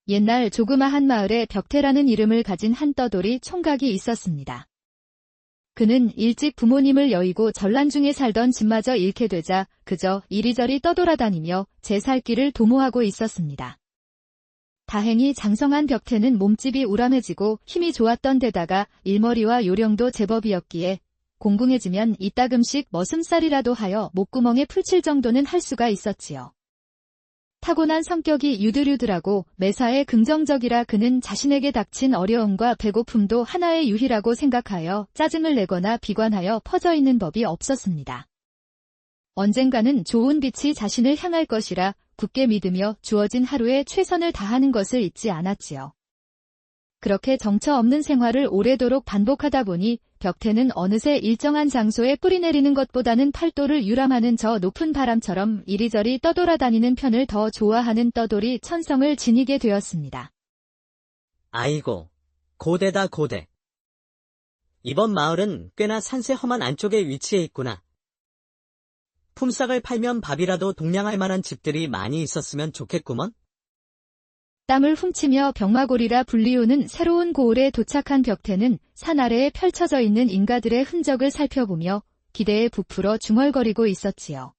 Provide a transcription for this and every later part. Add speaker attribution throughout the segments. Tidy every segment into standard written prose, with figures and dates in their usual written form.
Speaker 1: 옛날 조그마한 마을에 벽태라는 이름을 가진 한 떠돌이 총각이 있었습니다. 그는 일찍 부모님을 여의고 전란 중에 살던 집마저 잃게 되자 그저 이리저리 떠돌아다니며 제 살 길을 도모하고 있었습니다. 다행히 장성한 벽태는 몸집이 우람해지고 힘이 좋았던 데다가 일머리와 요령도 제법이었기에 공궁해지면 이따금씩 머슴살이라도 하여 목구멍에 풀칠 정도는 할 수가 있었지요. 타고난 성격이 유들유들하고 매사에 긍정적이라 그는 자신에게 닥친 어려움과 배고픔도 하나의 유희라고 생각하여 짜증을 내거나 비관하여 퍼져 있는 법이 없었습니다. 언젠가는 좋은 빛이 자신을 향할 것이라 굳게 믿으며 주어진 하루에 최선을 다하는 것을 잊지 않았지요. 그렇게 정처 없는 생활을 오래도록 반복하다 보니 벽태는 어느새 일정한 장소에 뿌리 내리는 것보다는 팔도를 유람하는 저 높은 바람처럼 이리저리 떠돌아다니는 편을 더 좋아하는 떠돌이 천성을 지니게 되었습니다.
Speaker 2: 아이고, 고대다 고대. 이번 마을은 꽤나 산세 험한 안쪽에 위치해 있구나. 품삯을 팔면 밥이라도 동량할 만한 집들이 많이 있었으면 좋겠구먼.
Speaker 1: 땀을 훔치며 병마골이라 불리우는 새로운 고을에 도착한 벽태는 산 아래에 펼쳐져 있는 인가들의 흔적을 살펴보며 기대에 부풀어 중얼거리고 있었지요.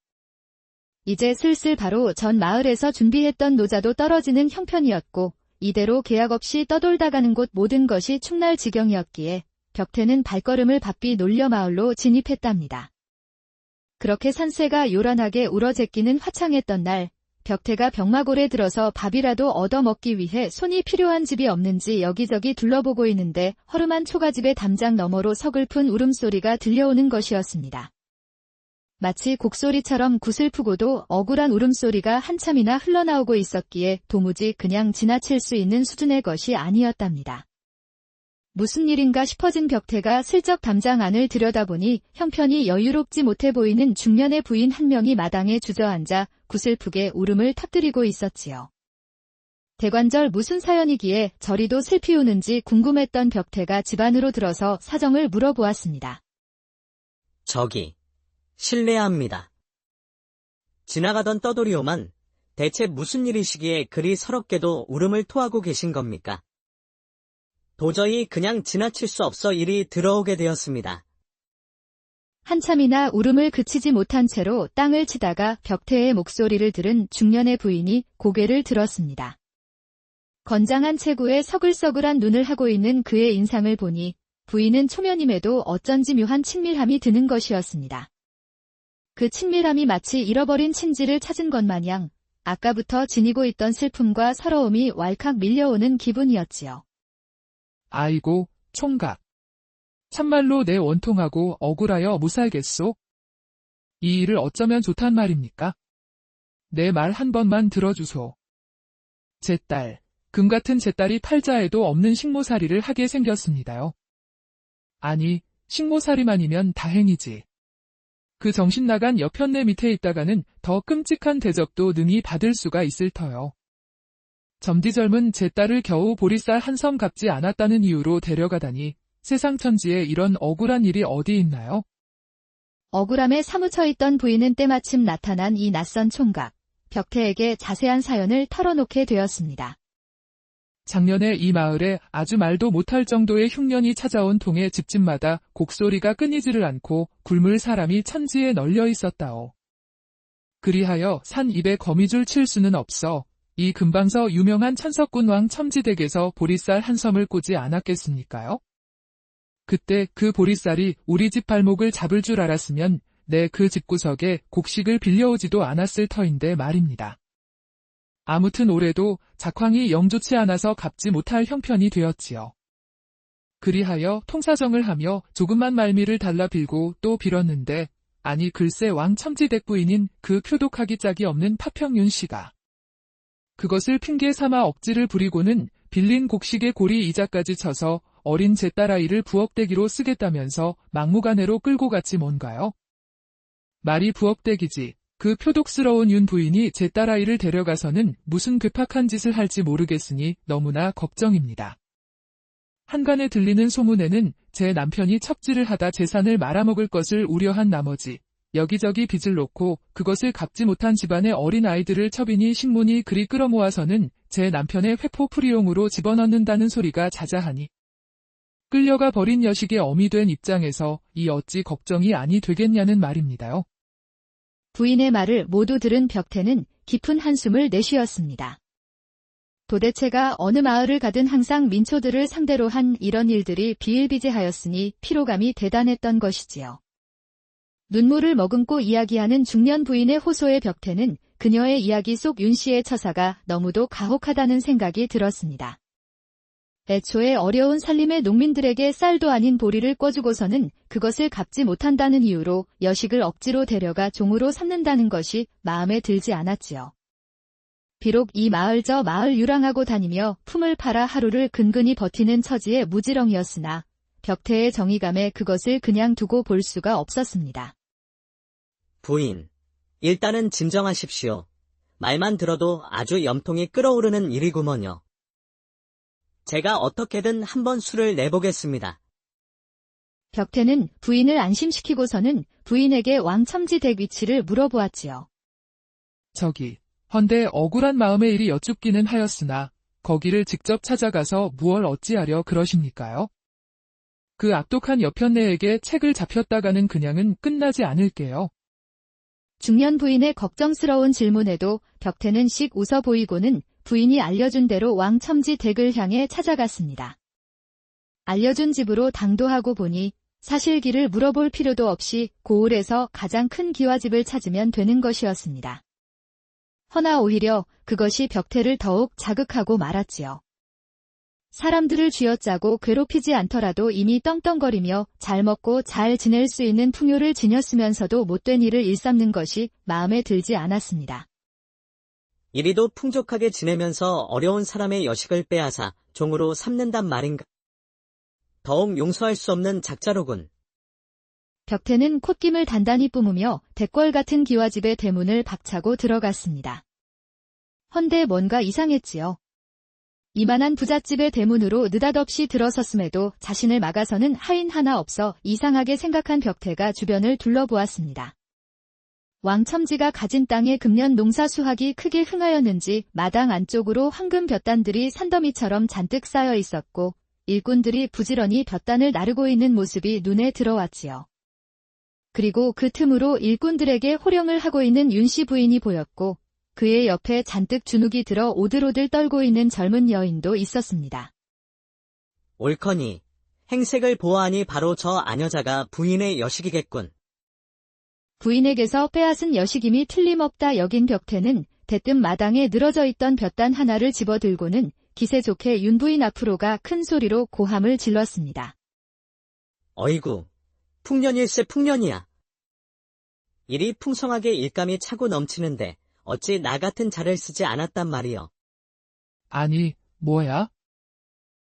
Speaker 1: 이제 슬슬 바로 전 마을에서 준비했던 노자도 떨어지는 형편이었고 이대로 계약 없이 떠돌다가는 곳 모든 것이 축날 지경이었기에 벽태는 발걸음을 바삐 놀려 마을로 진입했답니다. 그렇게 산세가 요란하게 우러제끼는 화창했던 날 벽태가 병마골에 들어서 밥이라도 얻어먹기 위해 손이 필요한 집이 없는지 여기저기 둘러보고 있는데 허름한 초가집의 담장 너머로 서글픈 울음소리가 들려오는 것이었습니다. 마치 곡소리처럼 구슬프고도 억울한 울음소리가 한참이나 흘러나오고 있었기에 도무지 그냥 지나칠 수 있는 수준의 것이 아니었답니다. 무슨 일인가 싶어진 벽태가 슬쩍 담장 안을 들여다보니 형편이 여유롭지 못해 보이는 중년의 부인 한 명이 마당에 주저앉아 구슬프게 울음을 터뜨리고 있었지요. 대관절 무슨 사연이기에 저리도 슬피 우는지 궁금했던 벽태가 집 안으로 들어서 사정을 물어보았습니다.
Speaker 2: 저기, 실례합니다. 지나가던 떠돌이오만 대체 무슨 일이시기에 그리 서럽게도 울음을 토하고 계신 겁니까? 도저히 그냥 지나칠 수 없어 이리 들어오게 되었습니다.
Speaker 1: 한참이나 울음을 그치지 못한 채로 땅을 치다가 벽태의 목소리를 들은 중년의 부인이 고개를 들었습니다. 건장한 체구에 서글서글한 눈을 하고 있는 그의 인상을 보니 부인은 초면임에도 어쩐지 묘한 친밀함이 드는 것이었습니다. 그 친밀함이 마치 잃어버린 친지를 찾은 것 마냥 아까부터 지니고 있던 슬픔과 서러움이 왈칵 밀려오는 기분이었지요.
Speaker 3: 아이고, 총각. 참말로 내 원통하고 억울하여 못살겠소. 이 일을 어쩌면 좋단 말입니까? 내 말 한 번만 들어주소. 제 딸, 금같은 제 딸이 팔자에도 없는 식모살이를 하게 생겼습니다요. 아니, 식모살이만이면 다행이지. 그 정신 나간 여편네 밑에 있다가는 더 끔찍한 대접도 능히 받을 수가 있을 터요. 점디 젊은 제 딸을 겨우 보리쌀 한 섬 갚지 않았다는 이유로 데려가다니 세상 천지에 이런 억울한 일이 어디 있나요?
Speaker 1: 억울함에 사무쳐 있던 부인은 때마침 나타난 이 낯선 총각, 벽태에게 자세한 사연을 털어놓게 되었습니다.
Speaker 3: 작년에 이 마을에 아주 말도 못할 정도의 흉년이 찾아온 통에 집집마다 곡소리가 끊이지를 않고 굶을 사람이 천지에 널려 있었다오. 그리하여 산 입에 거미줄 칠 수는 없어 이 금방서 유명한 천석군 왕 첨지댁에서 보리쌀 한 섬을 꾸지 않았겠습니까요? 그때 그 보리쌀이 우리 집 발목을 잡을 줄 알았으면 내 그 집구석에 곡식을 빌려오지도 않았을 터인데 말입니다. 아무튼 올해도 작황이 영 좋지 않아서 갚지 못할 형편이 되었지요. 그리하여 통사정을 하며 조금만 말미를 달라 빌고 또 빌었는데 아니 글쎄 왕 첨지댁 부인인 그 표독하기 짝이 없는 파평윤 씨가 그것을 핑계 삼아 억지를 부리고는 빌린 곡식의 고리 이자까지 쳐서 어린 제 딸아이를 부엌대기로 쓰겠다면서 막무가내로 끌고 갔지 뭔가요? 말이 부엌대기지. 그 표독스러운 윤 부인이 제 딸아이를 데려가서는 무슨 괴팍한 짓을 할지 모르겠으니 너무나 걱정입니다. 한간에 들리는 소문에는 제 남편이 첩질을 하다 재산을 말아먹을 것을 우려한 나머지 여기저기 빚을 놓고 그것을 갚지 못한 집안의 어린 아이들을 첩이니 식문이 그리 끌어모아서는 제 남편의 회포풀이용으로 집어넣는다는 소리가 자자하니 끌려가 버린 여식의 어미 된 입장에서 이 어찌 걱정이 아니 되겠냐는 말입니다요.
Speaker 1: 부인의 말을 모두 들은 벽태는 깊은 한숨을 내쉬었습니다. 도대체가 어느 마을을 가든 항상 민초들을 상대로 한 이런 일들이 비일비재하였으니 피로감이 대단했던 것이지요. 눈물을 머금고 이야기하는 중년 부인의 호소에 벽태는 그녀의 이야기 속 윤씨의 처사가 너무도 가혹하다는 생각이 들었습니다. 애초에 어려운 살림의 농민들에게 쌀도 아닌 보리를 꿔주고서는 그것을 갚지 못한다는 이유로 여식을 억지로 데려가 종으로 삼는다는 것이 마음에 들지 않았지요. 비록 이 마을 저 마을 유랑하고 다니며 품을 팔아 하루를 근근히 버티는 처지의 무지렁이었으나 벽태의 정의감에 그것을 그냥 두고 볼 수가 없었습니다.
Speaker 2: 부인, 일단은 진정하십시오. 말만 들어도 아주 염통이 끓어오르는 일이구먼요. 제가 어떻게든 한번 수를 내보겠습니다.
Speaker 1: 벽태는 부인을 안심시키고서는 부인에게 왕첨지 댁 위치를 물어보았지요.
Speaker 3: 저기, 헌데 억울한 마음의 일이 여쭙기는 하였으나 거기를 직접 찾아가서 무얼 어찌하려 그러십니까요? 그 악독한 여편네에게 책을 잡혔다가는 그냥은 끝나지 않을게요.
Speaker 1: 중년 부인의 걱정스러운 질문에도 벽태는 씩 웃어 보이고는 부인이 알려준 대로 왕첨지 댁을 향해 찾아갔습니다. 알려준 집으로 당도하고 보니 사실 길을 물어볼 필요도 없이 고을에서 가장 큰 기와집을 찾으면 되는 것이었습니다. 허나 오히려 그것이 벽태를 더욱 자극하고 말았지요. 사람들을 쥐어짜고 괴롭히지 않더라도 이미 떵떵거리며 잘 먹고 잘 지낼 수 있는 풍요를 지녔으면서도 못된 일을 일삼는 것이 마음에 들지 않았습니다.
Speaker 2: 이리도 풍족하게 지내면서 어려운 사람의 여식을 빼앗아 종으로 삼는단 말인가. 더욱 용서할 수 없는 작자로군.
Speaker 1: 벽태는 콧김을 단단히 뿜으며 대궐 같은 기와집의 대문을 박차고 들어갔습니다. 헌데 뭔가 이상했지요. 이만한 부잣집의 대문으로 느닷없이 들어섰음에도 자신을 막아서는 하인 하나 없어 이상하게 생각한 벽태가 주변을 둘러보았습니다. 왕첨지가 가진 땅에 금년 농사 수확이 크게 흥하였는지 마당 안쪽으로 황금 볕단들이 산더미처럼 잔뜩 쌓여 있었고 일꾼들이 부지런히 볕단을 나르고 있는 모습이 눈에 들어왔지요. 그리고 그 틈으로 일꾼들에게 호령을 하고 있는 윤씨 부인이 보였고 그의 옆에 잔뜩 주눅이 들어 오들오들 떨고 있는 젊은 여인도 있었습니다.
Speaker 2: 옳거니 행색을 보아하니 바로 저 아녀자가 부인의 여식이겠군.
Speaker 1: 부인에게서 빼앗은 여식임이 틀림없다 여긴 벽태는 대뜸 마당에 늘어져 있던 볕단 하나를 집어들고는 기세 좋게 윤 부인 앞으로 가 큰 소리로 고함을 질렀습니다.
Speaker 2: 어이구, 풍년일세 풍년이야. 일이 풍성하게 일감이 차고 넘치는데 어찌 나 같은 자를 쓰지 않았단 말이여.
Speaker 3: 아니, 뭐야?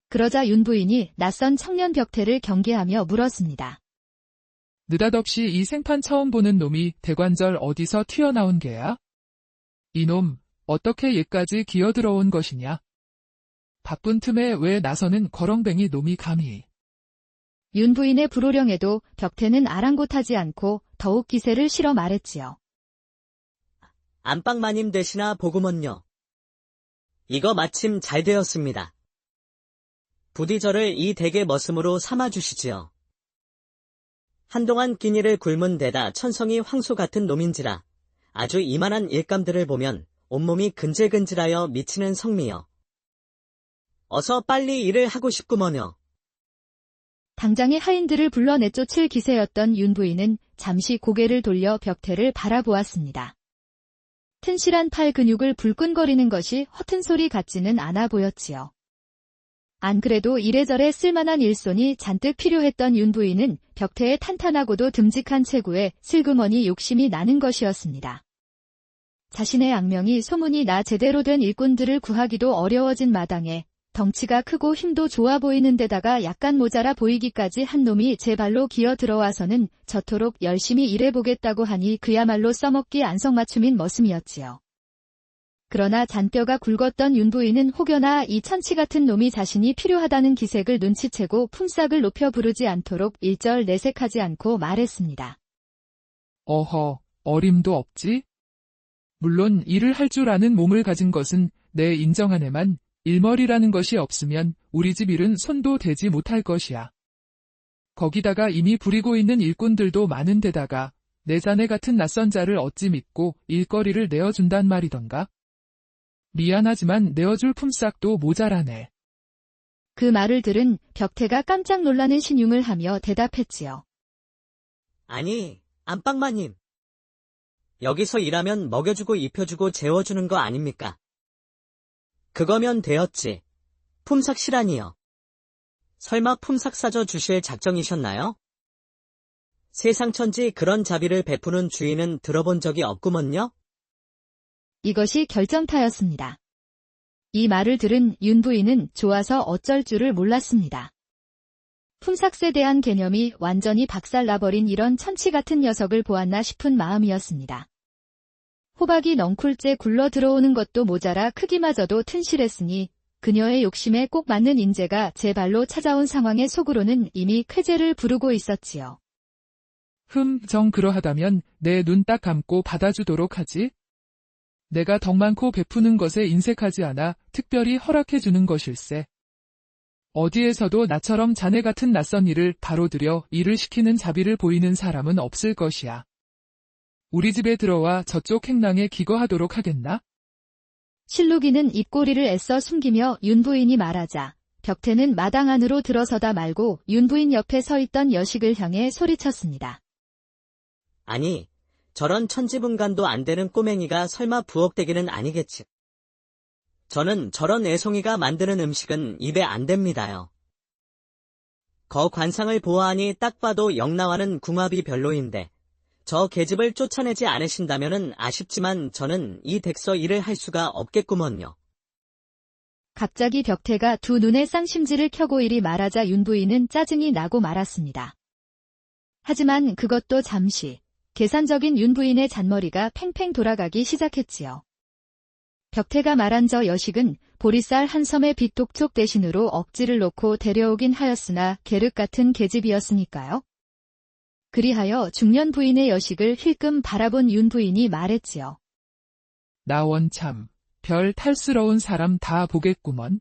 Speaker 1: 그러자 윤 부인이 낯선 청년 벽태를 경계하며 물었습니다.
Speaker 3: 느닷없이 이 생판 처음 보는 놈이 대관절 어디서 튀어나온 게야? 이놈, 어떻게 얘까지 기어들어온 것이냐? 바쁜 틈에 왜 나서는 거렁뱅이 놈이 감히.
Speaker 1: 윤 부인의 불호령에도 벽태는 아랑곳하지 않고 더욱 기세를 실어 말했지요.
Speaker 2: 안방마님 되시나 보구먼요. 이거 마침 잘 되었습니다. 부디 저를 이 댁의 머슴으로 삼아주시지요. 한동안 끼니를 굶은 데다 천성이 황소 같은 놈인지라 아주 이만한 일감들을 보면 온몸이 근질근질하여 미치는 성미여. 어서 빨리 일을 하고 싶구먼요.
Speaker 1: 당장의 하인들을 불러 내쫓을 기세였던 윤 부인은 잠시 고개를 돌려 벽태를 바라보았습니다. 튼실한 팔 근육을 불끈거리는 것이 허튼 소리 같지는 않아 보였지요. 안 그래도 이래저래 쓸만한 일손이 잔뜩 필요했던 윤 부인은 벽태의 탄탄하고도 듬직한 체구에 슬그머니 욕심이 나는 것이었습니다. 자신의 악명이 소문이 나 제대로 된 일꾼들을 구하기도 어려워진 마당에 덩치가 크고 힘도 좋아 보이는 데다가 약간 모자라 보이기까지 한 놈이 제 발로 기어 들어와서는 저토록 열심히 일해보겠다고 하니 그야말로 써먹기 안성맞춤인 머슴이었지요. 그러나 잔뼈가 굵었던 윤 부인은 혹여나 이 천치 같은 놈이 자신이 필요하다는 기색을 눈치채고 품삯을 높여 부르지 않도록 일절 내색하지 않고 말했습니다.
Speaker 3: 어허, 어림도 없지? 물론 일을 할 줄 아는 몸을 가진 것은 내 인정하네만 일머리라는 것이 없으면 우리 집 일은 손도 대지 못할 것이야. 거기다가 이미 부리고 있는 일꾼들도 많은 데다가 내 자네 같은 낯선 자를 어찌 믿고 일거리를 내어준단 말이던가? 미안하지만 내어줄 품삯도 모자라네.
Speaker 1: 그 말을 들은 벽태가 깜짝 놀라는 신용을 하며 대답했지요.
Speaker 2: 아니, 안방마님. 여기서 일하면 먹여주고 입혀주고 재워주는 거 아닙니까? 그거면 되었지. 품삯이라니요. 설마 품삯 사줘 주실 작정이셨나요? 세상 천지 그런 자비를 베푸는 주인은 들어본 적이 없구먼요?
Speaker 1: 이것이 결정타였습니다. 이 말을 들은 윤 부인은 좋아서 어쩔 줄을 몰랐습니다. 품삯에 대한 개념이 완전히 박살나버린 이런 천치 같은 녀석을 보았나 싶은 마음이었습니다. 호박이 넝쿨째 굴러 들어오는 것도 모자라 크기마저도 튼실했으니 그녀의 욕심에 꼭 맞는 인재가 제 발로 찾아온 상황에 속으로는 이미 쾌재를 부르고 있었지요.
Speaker 3: 정 그러하다면 내 눈 딱 감고 받아주도록 하지. 내가 덕 많고 베푸는 것에 인색하지 않아 특별히 허락해주는 것일세. 어디에서도 나처럼 자네 같은 낯선 일을 바로 들여 일을 시키는 자비를 보이는 사람은 없을 것이야. 우리 집에 들어와 저쪽 행랑에 기거하도록 하겠나?
Speaker 1: 실록이는 입꼬리를 애써 숨기며 윤 부인이 말하자 벽태는 마당 안으로 들어서다 말고 윤 부인 옆에 서 있던 여식을 향해 소리쳤습니다.
Speaker 2: 아니, 저런 천지분간도 안 되는 꼬맹이가 설마 부엌대기는 아니겠지. 저는 저런 애송이가 만드는 음식은 입에 안 됩니다요. 거 관상을 보아하니 딱 봐도 영나와는 궁합이 별로인데 저 계집을 쫓아내지 않으신다면은 아쉽지만 저는 이 댁서 일을 할 수가 없겠구먼요.
Speaker 1: 갑자기 벽태가 두 눈에 쌍심지를 켜고 이리 말하자 윤 부인은 짜증이 나고 말았습니다. 하지만 그것도 잠시 계산적인 윤 부인의 잔머리가 팽팽 돌아가기 시작했지요. 벽태가 말한 저 여식은 보리쌀 한 섬의 빚독촉 대신으로 억지를 놓고 데려오긴 하였으나 계륵 같은 계집이었으니까요. 그리하여 중년 부인의 여식을 힐끔 바라본 윤 부인이 말했지요.
Speaker 3: 나 원참 별 탈스러운 사람 다 보겠구먼.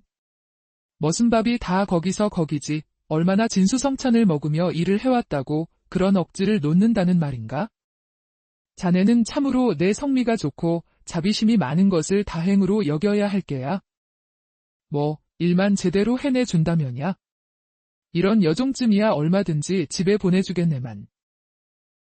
Speaker 3: 머슴밥이 다 거기서 거기지 얼마나 진수성찬을 먹으며 일을 해왔다고 그런 억지를 놓는다는 말인가? 자네는 참으로 내 성미가 좋고 자비심이 많은 것을 다행으로 여겨야 할 게야. 뭐 일만 제대로 해내준다면야. 이런 여종쯤이야 얼마든지 집에 보내주겠네만.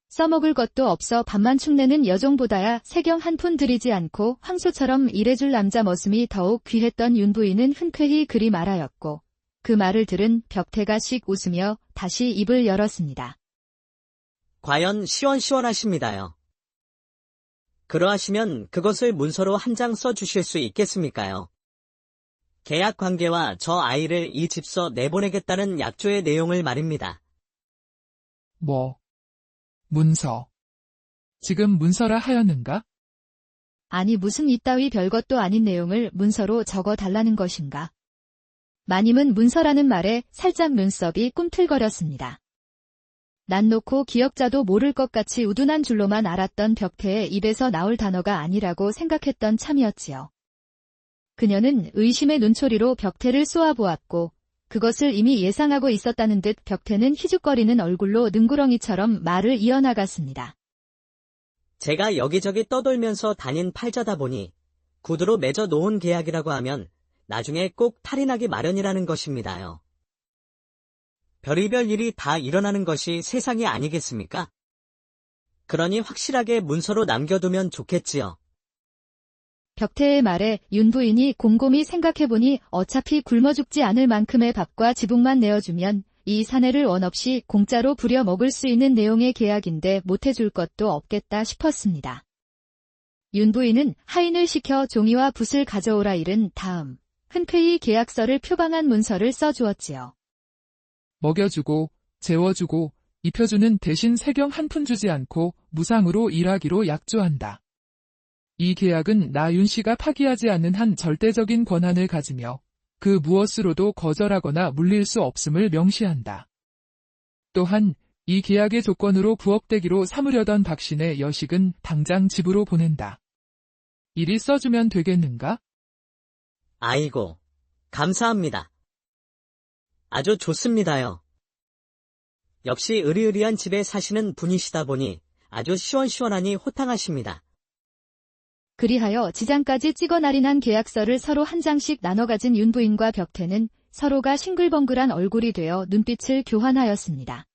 Speaker 1: 써먹을 것도 없어 밥만 축내는 여종보다야 세경 한 푼 들이지 않고 황소처럼 일해줄 남자 머슴이 더욱 귀했던 윤 부인은 흔쾌히 그리 말하였고 그 말을 들은 벽태가 씩 웃으며 다시 입을 열었습니다.
Speaker 2: 과연 시원시원하십니다요. 그러하시면 그것을 문서로 한 장 써주실 수 있겠습니까요? 계약 관계와 저 아이를 이 집서 내보내겠다는 약조의 내용을 말입니다.
Speaker 3: 뭐? 문서. 지금 문서라 하였는가?
Speaker 1: 아니 무슨 이따위 별것도 아닌 내용을 문서로 적어 달라는 것인가? 마님은 문서라는 말에 살짝 눈썹이 꿈틀거렸습니다. 난 놓고 기억자도 모를 것 같이 우둔한 줄로만 알았던 벽태의 입에서 나올 단어가 아니라고 생각했던 참이었지요. 그녀는 의심의 눈초리로 벽태를 쏘아보았고 그것을 이미 예상하고 있었다는 듯 벽태는 희죽거리는 얼굴로 능구렁이처럼 말을 이어나갔습니다.
Speaker 2: 제가 여기저기 떠돌면서 다닌 팔자다 보니 구두로 맺어 놓은 계약이라고 하면 나중에 꼭 탈이 나기 마련이라는 것입니다요. 별의별 일이 다 일어나는 것이 세상이 아니겠습니까? 그러니 확실하게 문서로 남겨두면 좋겠지요.
Speaker 1: 벽태의 말에 윤 부인이 곰곰이 생각해보니 어차피 굶어 죽지 않을 만큼의 밥과 지붕만 내어주면 이 사내를 원없이 공짜로 부려 먹을 수 있는 내용의 계약인데 못해줄 것도 없겠다 싶었습니다. 윤 부인은 하인을 시켜 종이와 붓을 가져오라 이른 다음 흔쾌히 계약서를 표방한 문서를 써주었지요.
Speaker 3: 먹여주고 재워주고 입혀주는 대신 세경 한 푼 주지 않고 무상으로 일하기로 약조한다. 이 계약은 나 윤씨가 파기하지 않는 한 절대적인 권한을 가지며 그 무엇으로도 거절하거나 물릴 수 없음을 명시한다. 또한 이 계약의 조건으로 부업되기로 삼으려던 박신의 여식은 당장 집으로 보낸다. 이리 써주면 되겠는가?
Speaker 2: 아이고, 감사합니다. 아주 좋습니다요. 역시 으리으리한 집에 사시는 분이시다 보니 아주 시원시원하니 호탕하십니다.
Speaker 1: 그리하여 지장까지 찍어 날인한 계약서를 서로 한 장씩 나눠 가진 윤부인과 벽태는 서로가 싱글벙글한 얼굴이 되어 눈빛을 교환하였습니다.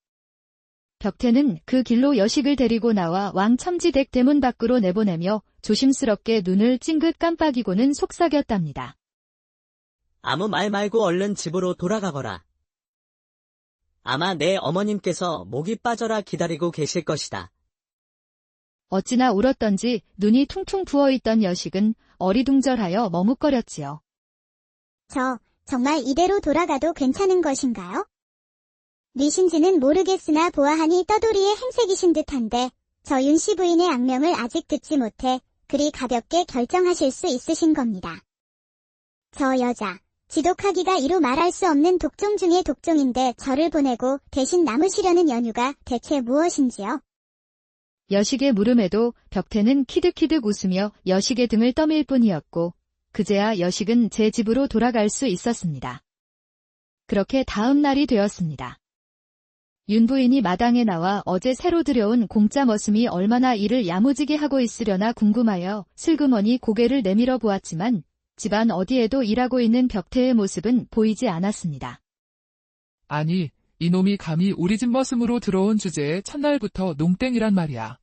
Speaker 1: 벽태는 그 길로 여식을 데리고 나와 왕첨지댁 대문 밖으로 내보내며 조심스럽게 눈을 찡긋 깜빡이고는 속삭였답니다.
Speaker 2: 아무 말 말고 얼른 집으로 돌아가거라. 아마 내 어머님께서 목이 빠져라 기다리고 계실 것이다.
Speaker 1: 어찌나 울었던지 눈이 퉁퉁 부어있던 여식은 어리둥절하여 머뭇거렸지요.
Speaker 4: 정말 이대로 돌아가도 괜찮은 것인가요? 뉘신지는 모르겠으나 보아하니 떠돌이의 행색이신 듯한데 저 윤씨 부인의 악명을 아직 듣지 못해 그리 가볍게 결정하실 수 있으신 겁니다. 저 여자, 지독하기가 이루 말할 수 없는 독종 중의 독종인데 저를 보내고 대신 남으시려는 연유가 대체 무엇인지요?
Speaker 1: 여식의 물음에도 벽태는 키득키득 웃으며 여식의 등을 떠밀 뿐이었고 그제야 여식은 제 집으로 돌아갈 수 있었습니다. 그렇게 다음 날이 되었습니다. 윤 부인이 마당에 나와 어제 새로 들여온 공짜 머슴이 얼마나 일을 야무지게 하고 있으려나 궁금하여 슬그머니 고개를 내밀어 보았지만 집안 어디에도 일하고 있는 벽태의 모습은 보이지 않았습니다.
Speaker 3: 아니, 이놈이 감히 우리 집 머슴으로 들어온 주제에 첫날부터 농땡이란 말이야.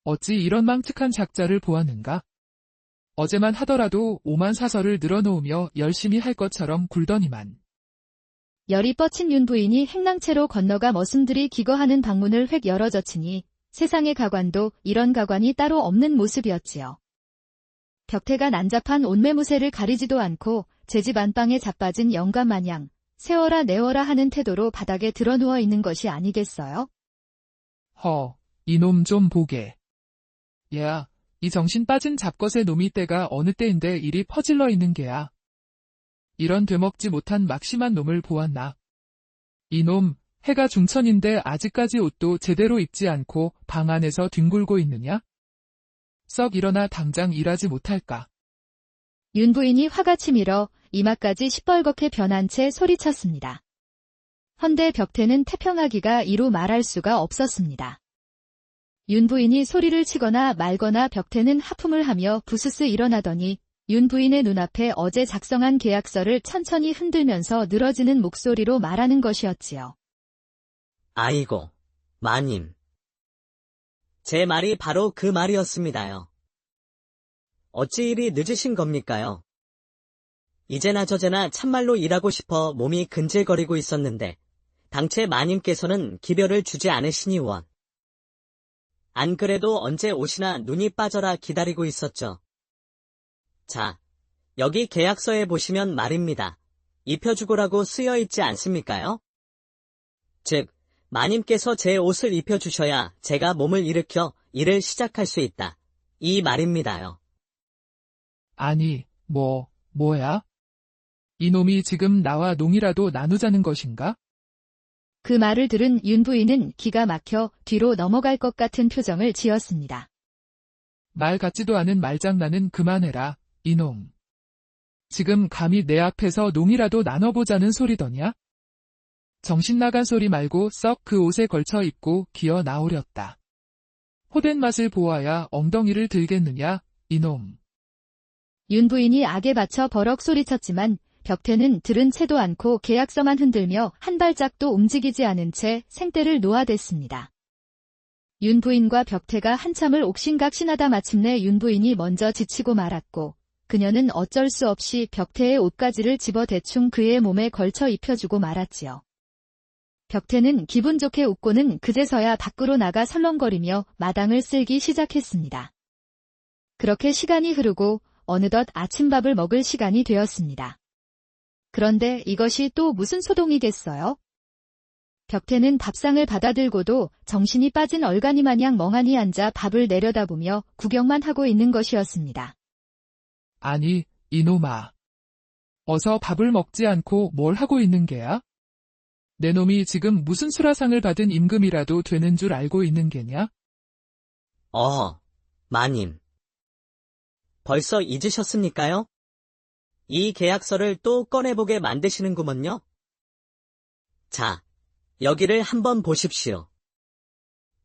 Speaker 3: 어찌 이런 망측한 작자를 보았는가? 어제만 하더라도 오만 사설을 늘어놓으며 열심히 할 것처럼 굴더니만.
Speaker 1: 열이 뻗친 윤 부인이 행랑채로 건너가 머슴들이 기거하는 방문을 획 열어젖히니 세상의 가관도 이런 가관이 따로 없는 모습이었지요. 벽태가 난잡한 온매무새를 가리지도 않고 제 집 안방에 자빠진 영감 마냥 세워라 내워라 하는 태도로 바닥에 드러누워 있는 것이 아니겠어요?
Speaker 3: 이놈 좀 보게. 야, 이 정신 빠진 잡것의 놈이 때가 어느 때인데 이리 퍼질러 있는 게야. 이런 되먹지 못한 막심한 놈을 보았나. 이놈, 해가 중천인데 아직까지 옷도 제대로 입지 않고 방 안에서 뒹굴고 있느냐? 썩 일어나 당장 일하지 못할까.
Speaker 1: 윤 부인이 화가 치밀어 이마까지 시뻘겋게 변한 채 소리쳤습니다. 헌데 벽태는 태평하기가 이루 말할 수가 없었습니다. 윤 부인이 소리를 치거나 말거나 벽태는 하품을 하며 부스스 일어나더니 윤 부인의 눈앞에 어제 작성한 계약서를 천천히 흔들면서 늘어지는 목소리로 말하는 것이었지요.
Speaker 2: 아이고, 마님. 제 말이 바로 그 말이었습니다요. 어찌 이리 늦으신 겁니까요? 이제나 저제나 참말로 일하고 싶어 몸이 근질거리고 있었는데 당최 마님께서는 기별을 주지 않으시니 원. 안 그래도 언제 오시나 눈이 빠져라 기다리고 있었죠. 자, 여기 계약서에 보시면 말입니다. 입혀주고라고 쓰여 있지 않습니까요? 즉, 마님께서 제 옷을 입혀주셔야 제가 몸을 일으켜 일을 시작할 수 있다. 이 말입니다요.
Speaker 3: 아니, 뭐야? 이놈이 지금 나와 농이라도 나누자는 것인가?
Speaker 1: 그 말을 들은 윤 부인은 기가 막혀 뒤로 넘어갈 것 같은 표정을 지었습니다.
Speaker 3: 말 같지도 않은 말장난은 그만해라, 이놈. 지금 감히 내 앞에서 농이라도 나눠보자는 소리더냐? 정신 나간 소리 말고 썩 그 옷에 걸쳐 입고 기어 나오렸다. 호된 맛을 보아야 엉덩이를 들겠느냐, 이놈.
Speaker 1: 윤 부인이 악에 받쳐 버럭 소리쳤지만 벽태는 들은 채도 않고 계약서만 흔들며 한 발짝도 움직이지 않은 채 생떼를 놓아댔습니다. 윤 부인과 벽태가 한참을 옥신각신하다 마침내 윤 부인이 먼저 지치고 말았고 그녀는 어쩔 수 없이 벽태의 옷가지를 집어 대충 그의 몸에 걸쳐 입혀주고 말았지요. 벽태는 기분 좋게 웃고는 그제서야 밖으로 나가 설렁거리며 마당을 쓸기 시작했습니다. 그렇게 시간이 흐르고 어느덧 아침밥을 먹을 시간이 되었습니다. 그런데 이것이 또 무슨 소동이겠어요? 벽태는 밥상을 받아들고도 정신이 빠진 얼간이 마냥 멍하니 앉아 밥을 내려다보며 구경만 하고 있는 것이었습니다.
Speaker 3: 아니, 이놈아. 어서 밥을 먹지 않고 뭘 하고 있는 게야? 내 놈이 지금 무슨 수라상을 받은 임금이라도 되는 줄 알고 있는 게냐?
Speaker 2: 마님. 벌써 잊으셨습니까요? 이 계약서를 또 꺼내보게 만드시는구먼요. 자, 여기를 한번 보십시오.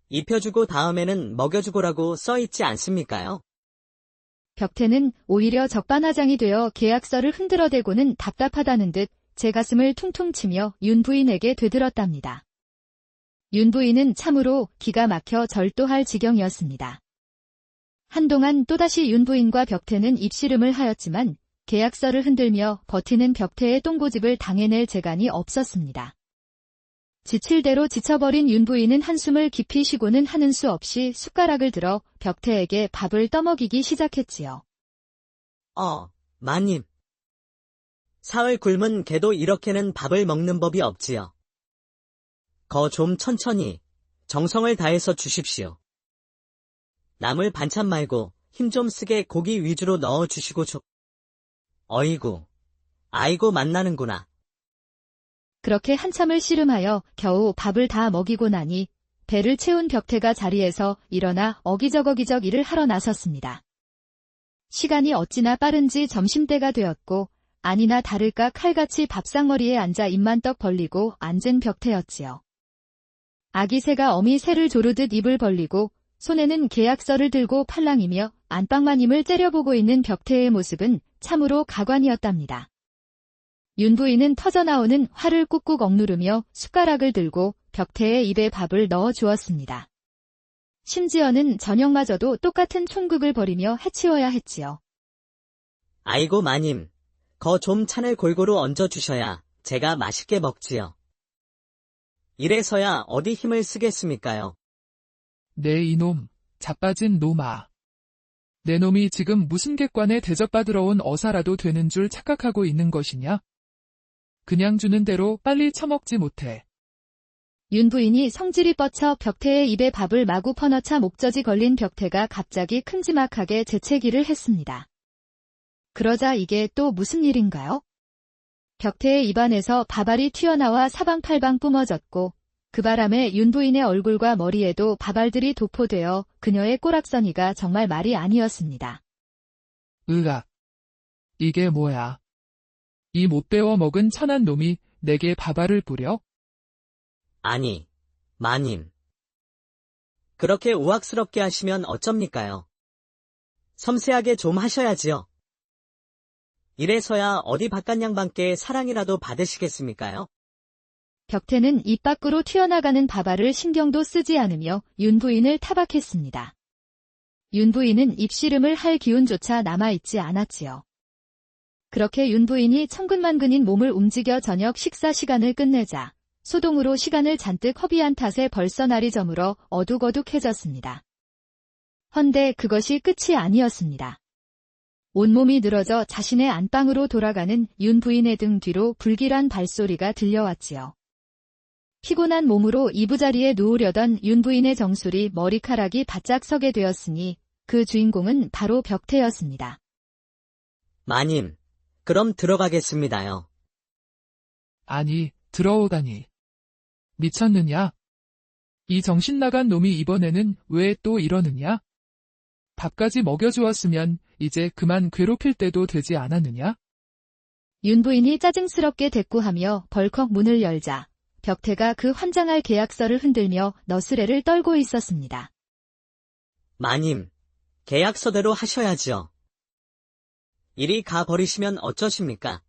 Speaker 2: 입혀주고 다음에는 먹여주고라고 써있지 않습니까요?
Speaker 1: 벽태는 오히려 적반하장이 되어 계약서를 흔들어대고는 답답하다는 듯 제 가슴을 퉁퉁 치며 윤 부인에게 되들었답니다. 윤 부인은 참으로 기가 막혀 절도할 지경이었습니다. 한동안 또다시 윤 부인과 벽태는 입씨름을 하였지만 계약서를 흔들며 버티는 벽태의 똥고집을 당해낼 재간이 없었습니다. 지칠 대로 지쳐버린 윤 부인은 한숨을 깊이 쉬고는 하는 수 없이 숟가락을 들어 벽태에게 밥을 떠먹이기 시작했지요.
Speaker 2: 마님. 사흘 굶은 개도 이렇게는 밥을 먹는 법이 없지요. 거 좀 천천히 정성을 다해서 주십시오. 나물 반찬 말고 힘 좀 쓰게 고기 위주로 넣어주시고 어이구, 아이고 맛나는구나.
Speaker 1: 그렇게 한참을 씨름하여 겨우 밥을 다 먹이고 나니 배를 채운 벽태가 자리에서 일어나 어기적어기적 일을 하러 나섰습니다. 시간이 어찌나 빠른지 점심때가 되었고 아니나 다를까 칼같이 밥상머리에 앉아 입만 떡 벌리고 앉은 벽태였지요. 아기 새가 어미 새를 조르듯 입을 벌리고 손에는 계약서를 들고 팔랑이며 안방마님을 째려보고 있는 벽태의 모습은 참으로 가관이었답니다. 윤 부인은 터져나오는 화를 꾹꾹 억누르며 숟가락을 들고 벽태의 입에 밥을 넣어 주었습니다. 심지어는 저녁마저도 똑같은 촌극을 벌이며 해치워야 했지요.
Speaker 2: 아이고 마님, 거 좀 찬을 골고루 얹어주셔야 제가 맛있게 먹지요. 이래서야 어디 힘을 쓰겠습니까요?
Speaker 3: 내 이놈, 자빠진 놈아. 내 놈이 지금 무슨 객관에 대접받으러 온 어사라도 되는 줄 착각하고 있는 것이냐? 그냥 주는 대로 빨리 처먹지 못해.
Speaker 1: 윤 부인이 성질이 뻗쳐 벽태의 입에 밥을 마구 퍼넣자 목젖이 걸린 벽태가 갑자기 큼지막하게 재채기를 했습니다. 그러자 이게 또 무슨 일인가요? 벽태의 입안에서 밥알이 튀어나와 사방팔방 뿜어졌고 그 바람에 윤 부인의 얼굴과 머리에도 밥알들이 도포되어 그녀의 꼬락서니가 정말 말이 아니었습니다.
Speaker 3: 으악. 이게 뭐야? 이 못 배워 먹은 천한 놈이 내게 밥알을 뿌려?
Speaker 2: 아니, 마님. 그렇게 우악스럽게 하시면 어쩝니까요? 섬세하게 좀 하셔야지요. 이래서야 어디 바깥 양반께 사랑이라도 받으시겠습니까요?
Speaker 1: 벽태는 입 밖으로 튀어나가는 밥알을 신경도 쓰지 않으며 윤 부인을 타박했습니다. 윤 부인은 입씨름을 할 기운조차 남아있지 않았지요. 그렇게 윤 부인이 천근만근인 몸을 움직여 저녁 식사 시간을 끝내자 소동으로 시간을 잔뜩 허비한 탓에 벌써 날이 저물어 어둑어둑해졌습니다. 헌데 그것이 끝이 아니었습니다. 온몸이 늘어져 자신의 안방으로 돌아가는 윤 부인의 등 뒤로 불길한 발소리가 들려왔지요. 피곤한 몸으로 이부자리에 누우려던 윤 부인의 정수리 머리카락이 바짝 서게 되었으니 그 주인공은 바로 벽태였습니다.
Speaker 2: 마님, 그럼 들어가겠습니다요.
Speaker 3: 아니, 들어오다니. 미쳤느냐? 이 정신 나간 놈이 이번에는 왜 또 이러느냐? 밥까지 먹여주었으면 이제 그만 괴롭힐 때도 되지 않았느냐?
Speaker 1: 윤 부인이 짜증스럽게 대꾸하며 벌컥 문을 열자 벽태가 그 환장할 계약서를 흔들며 너스레를 떨고 있었습니다.
Speaker 2: 마님, 계약서대로 하셔야지요. 이리 가버리시면 어쩌십니까?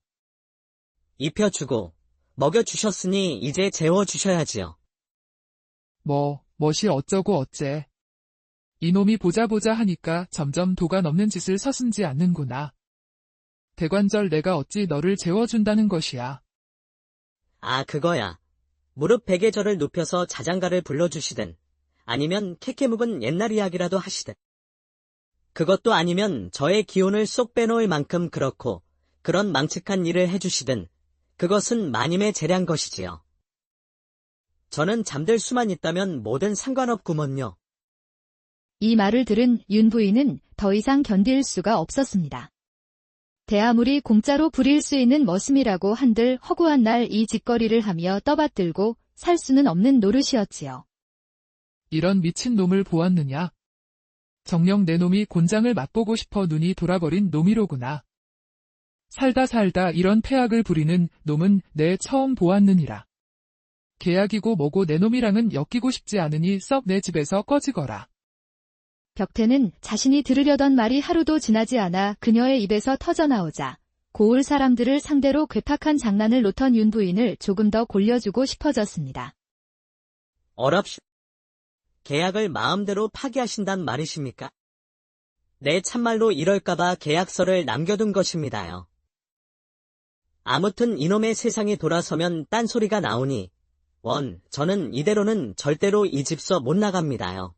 Speaker 2: 입혀주고 먹여주셨으니 이제 재워주셔야지요.
Speaker 3: 멋이 어쩌고 어째. 이놈이 보자 하니까 점점 도가 넘는 짓을 서슴지 않는구나. 대관절 내가 어찌 너를 재워준다는 것이야.
Speaker 2: 아, 그거야. 무릎 베개 절을 눕혀서 자장가를 불러주시든 아니면 캐캐 묵은 옛날 이야기라도 하시든 그것도 아니면 저의 기운을 쏙 빼놓을 만큼 그렇고 그런 망측한 일을 해주시든 그것은 마님의 재량 것이지요. 저는 잠들 수만 있다면 뭐든 상관없구먼요.
Speaker 1: 이 말을 들은 윤 부인은 더 이상 견딜 수가 없었습니다. 대아무리 공짜로 부릴 수 있는 머슴이라고 한들 허구한 날 이 짓거리를 하며 떠받들고 살 수는 없는 노릇이었지요.
Speaker 3: 이런 미친 놈을 보았느냐? 정녕 내 놈이 곤장을 맛보고 싶어 눈이 돌아버린 놈이로구나. 살다 이런 패악을 부리는 놈은 내 처음 보았느니라. 계약이고 뭐고 내 놈이랑은 엮이고 싶지 않으니 썩 내 집에서 꺼지거라.
Speaker 1: 벽태는 자신이 들으려던 말이 하루도 지나지 않아 그녀의 입에서 터져나오자 고을 사람들을 상대로 괴팍한 장난을 놓던 윤 부인을 조금 더 골려주고 싶어졌습니다.
Speaker 2: 어랍쇼. 계약을 마음대로 파기하신단 말이십니까? 네, 참말로 이럴까봐 계약서를 남겨둔 것입니다요. 아무튼 이놈의 세상이 돌아서면 딴소리가 나오니 저는 이대로는 절대로 이 집서 못 나갑니다요.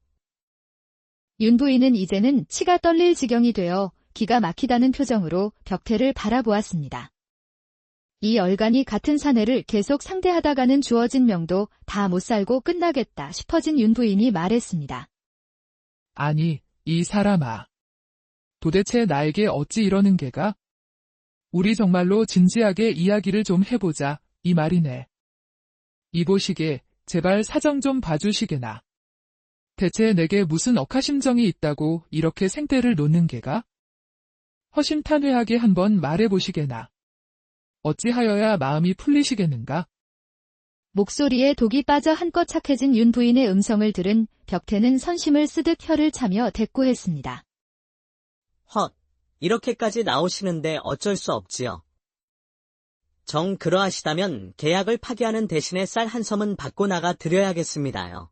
Speaker 1: 윤 부인은 이제는 치가 떨릴 지경이 되어 기가 막히다는 표정으로 벽태를 바라보았습니다. 이 얼간이 같은 사내를 계속 상대하다가는 주어진 명도 다 못 살고 끝나겠다 싶어진 윤 부인이 말했습니다.
Speaker 3: 아니, 이 사람아. 도대체 나에게 어찌 이러는 게가? 우리 정말로 진지하게 이야기를 좀 해보자, 이 말이네. 이보시게, 제발 사정 좀 봐주시게나. 대체 내게 무슨 억하심정이 있다고 이렇게 생떼를 놓는 게가? 허심탄회하게 한번 말해보시게나. 어찌하여야 마음이 풀리시겠는가?
Speaker 1: 목소리에 독이 빠져 한껏 착해진 윤 부인의 음성을 들은 벽태는 선심을 쓰듯 혀를 차며 대꾸했습니다.
Speaker 2: 이렇게까지 나오시는데 어쩔 수 없지요. 정 그러하시다면 계약을 파기하는 대신에 쌀 한 섬은 받고 나가 드려야겠습니다요.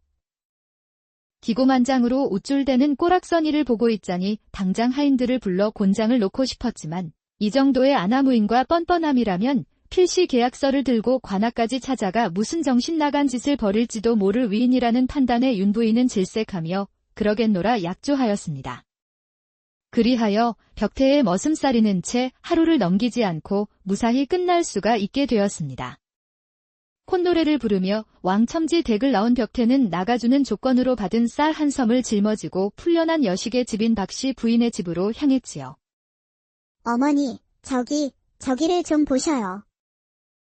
Speaker 1: 기고만장으로 우쭐대는 꼬락서니를 보고 있자니 당장 하인들을 불러 곤장을 놓고 싶었지만 이 정도의 아나무인과 뻔뻔함이라면 필시 계약서를 들고 관아까지 찾아가 무슨 정신 나간 짓을 벌일지도 모를 위인이라는 판단에 윤 부인은 질색하며 그러겠노라 약조하였습니다. 그리하여 벽태의 머슴살이는 채 하루를 넘기지 않고 무사히 끝날 수가 있게 되었습니다. 콧노래를 부르며 왕첨지 댁을 나온 벽태는 나가주는 조건으로 받은 쌀 한 섬을 짊어지고 풀려난 여식의 집인 박씨 부인의 집으로 향했지요.
Speaker 4: 어머니, 저기를 좀 보셔요.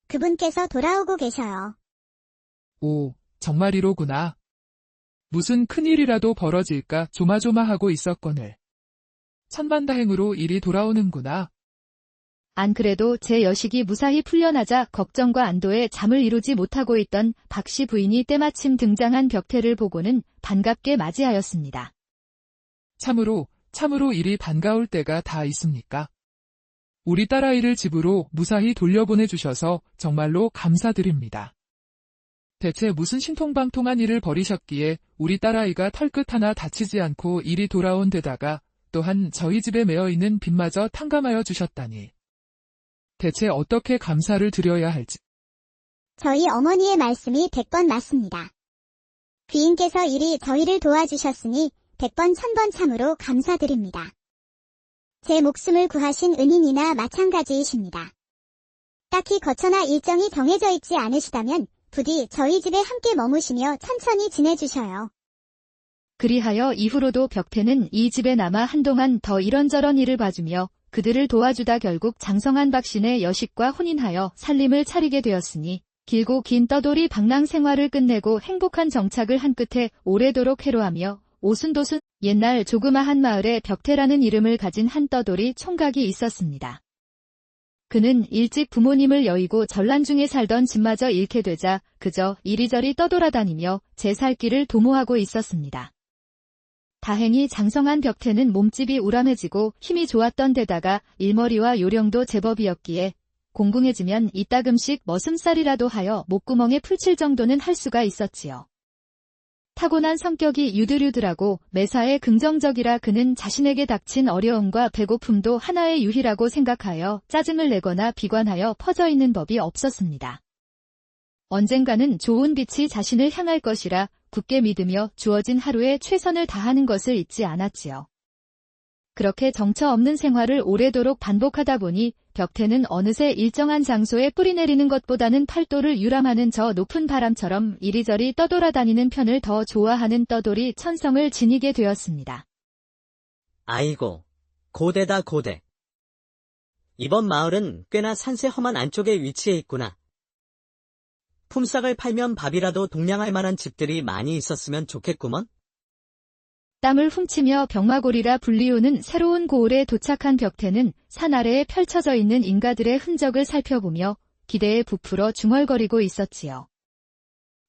Speaker 4: 그분께서 돌아오고 계셔요.
Speaker 3: 오, 정말이로구나. 무슨 큰일이라도 벌어질까 조마조마하고 있었거늘. 천만다행으로 일이 돌아오는구나.
Speaker 1: 안 그래도 제 여식이 무사히 풀려나자 걱정과 안도에 잠을 이루지 못하고 있던 박씨 부인이 때마침 등장한 벽태를 보고는 반갑게 맞이하였습니다.
Speaker 3: 참으로 일이 반가울 때가 다 있습니까? 우리 딸아이를 집으로 무사히 돌려보내주셔서 정말로 감사드립니다. 대체 무슨 신통방통한 일을 벌이셨기에 우리 딸아이가 털끝 하나 다치지 않고 일이 돌아온 데다가 또한 저희 집에 매어있는 빚마저 탕감하여 주셨다니. 대체 어떻게 감사를 드려야 할지.
Speaker 4: 저희 어머니의 말씀이 100번 맞습니다. 귀인께서 이리 저희를 도와주셨으니 100번 1000번 참으로 감사드립니다. 제 목숨을 구하신 은인이나 마찬가지이십니다. 딱히 거처나 일정이 정해져 있지 않으시다면 부디 저희 집에 함께 머무시며 천천히 지내주셔요.
Speaker 1: 그리하여 이후로도 벽태는 이 집에 남아 한동안 더 이런저런 일을 봐주며 그들을 도와주다 결국 장성한 박신의 여식과 혼인하여 살림을 차리게 되었으니 길고 긴 떠돌이 방랑 생활을 끝내고 행복한 정착을 한 끝에 오래도록 해로하며 오순도순 옛날 조그마한 마을에 벽태라는 이름을 가진 한 떠돌이 총각이 있었습니다. 그는 일찍 부모님을 여의고 전란 중에 살던 집마저 잃게 되자 그저 이리저리 떠돌아다니며 제 살 길을 도모하고 있었습니다. 다행히 장성한 벽태는 몸집이 우람해지고 힘이 좋았던 데다가 일머리와 요령도 제법이었기에 공궁해지면 이따금씩 머슴살이라도 하여 목구멍에 풀칠 정도는 할 수가 있었지요. 타고난 성격이 유들유들하고 매사에 긍정적이라 그는 자신에게 닥친 어려움과 배고픔도 하나의 유희라고 생각하여 짜증을 내거나 비관하여 퍼져있는 법이 없었습니다. 언젠가는 좋은 빛이 자신을 향할 것이라 굳게 믿으며 주어진 하루에 최선을 다하는 것을 잊지 않았지요. 그렇게 정처 없는 생활을 오래도록 반복하다 보니 벽태는 어느새 일정한 장소에 뿌리 내리는 것보다는 팔도를 유람하는 저 높은 바람처럼 이리저리 떠돌아다니는 편을 더 좋아하는 떠돌이 천성을 지니게 되었습니다.
Speaker 2: 아이고, 고대다 고대. 이번 마을은 꽤나 산세 험한 안쪽에 위치해 있구나. 품삯을 팔면 밥이라도 동냥할 만한 집들이 많이 있었으면 좋겠구먼.
Speaker 1: 땀을 훔치며 병마골이라 불리우는 새로운 고을에 도착한 벽태는 산 아래에 펼쳐져 있는 인가들의 흔적을 살펴보며 기대에 부풀어 중얼거리고 있었지요.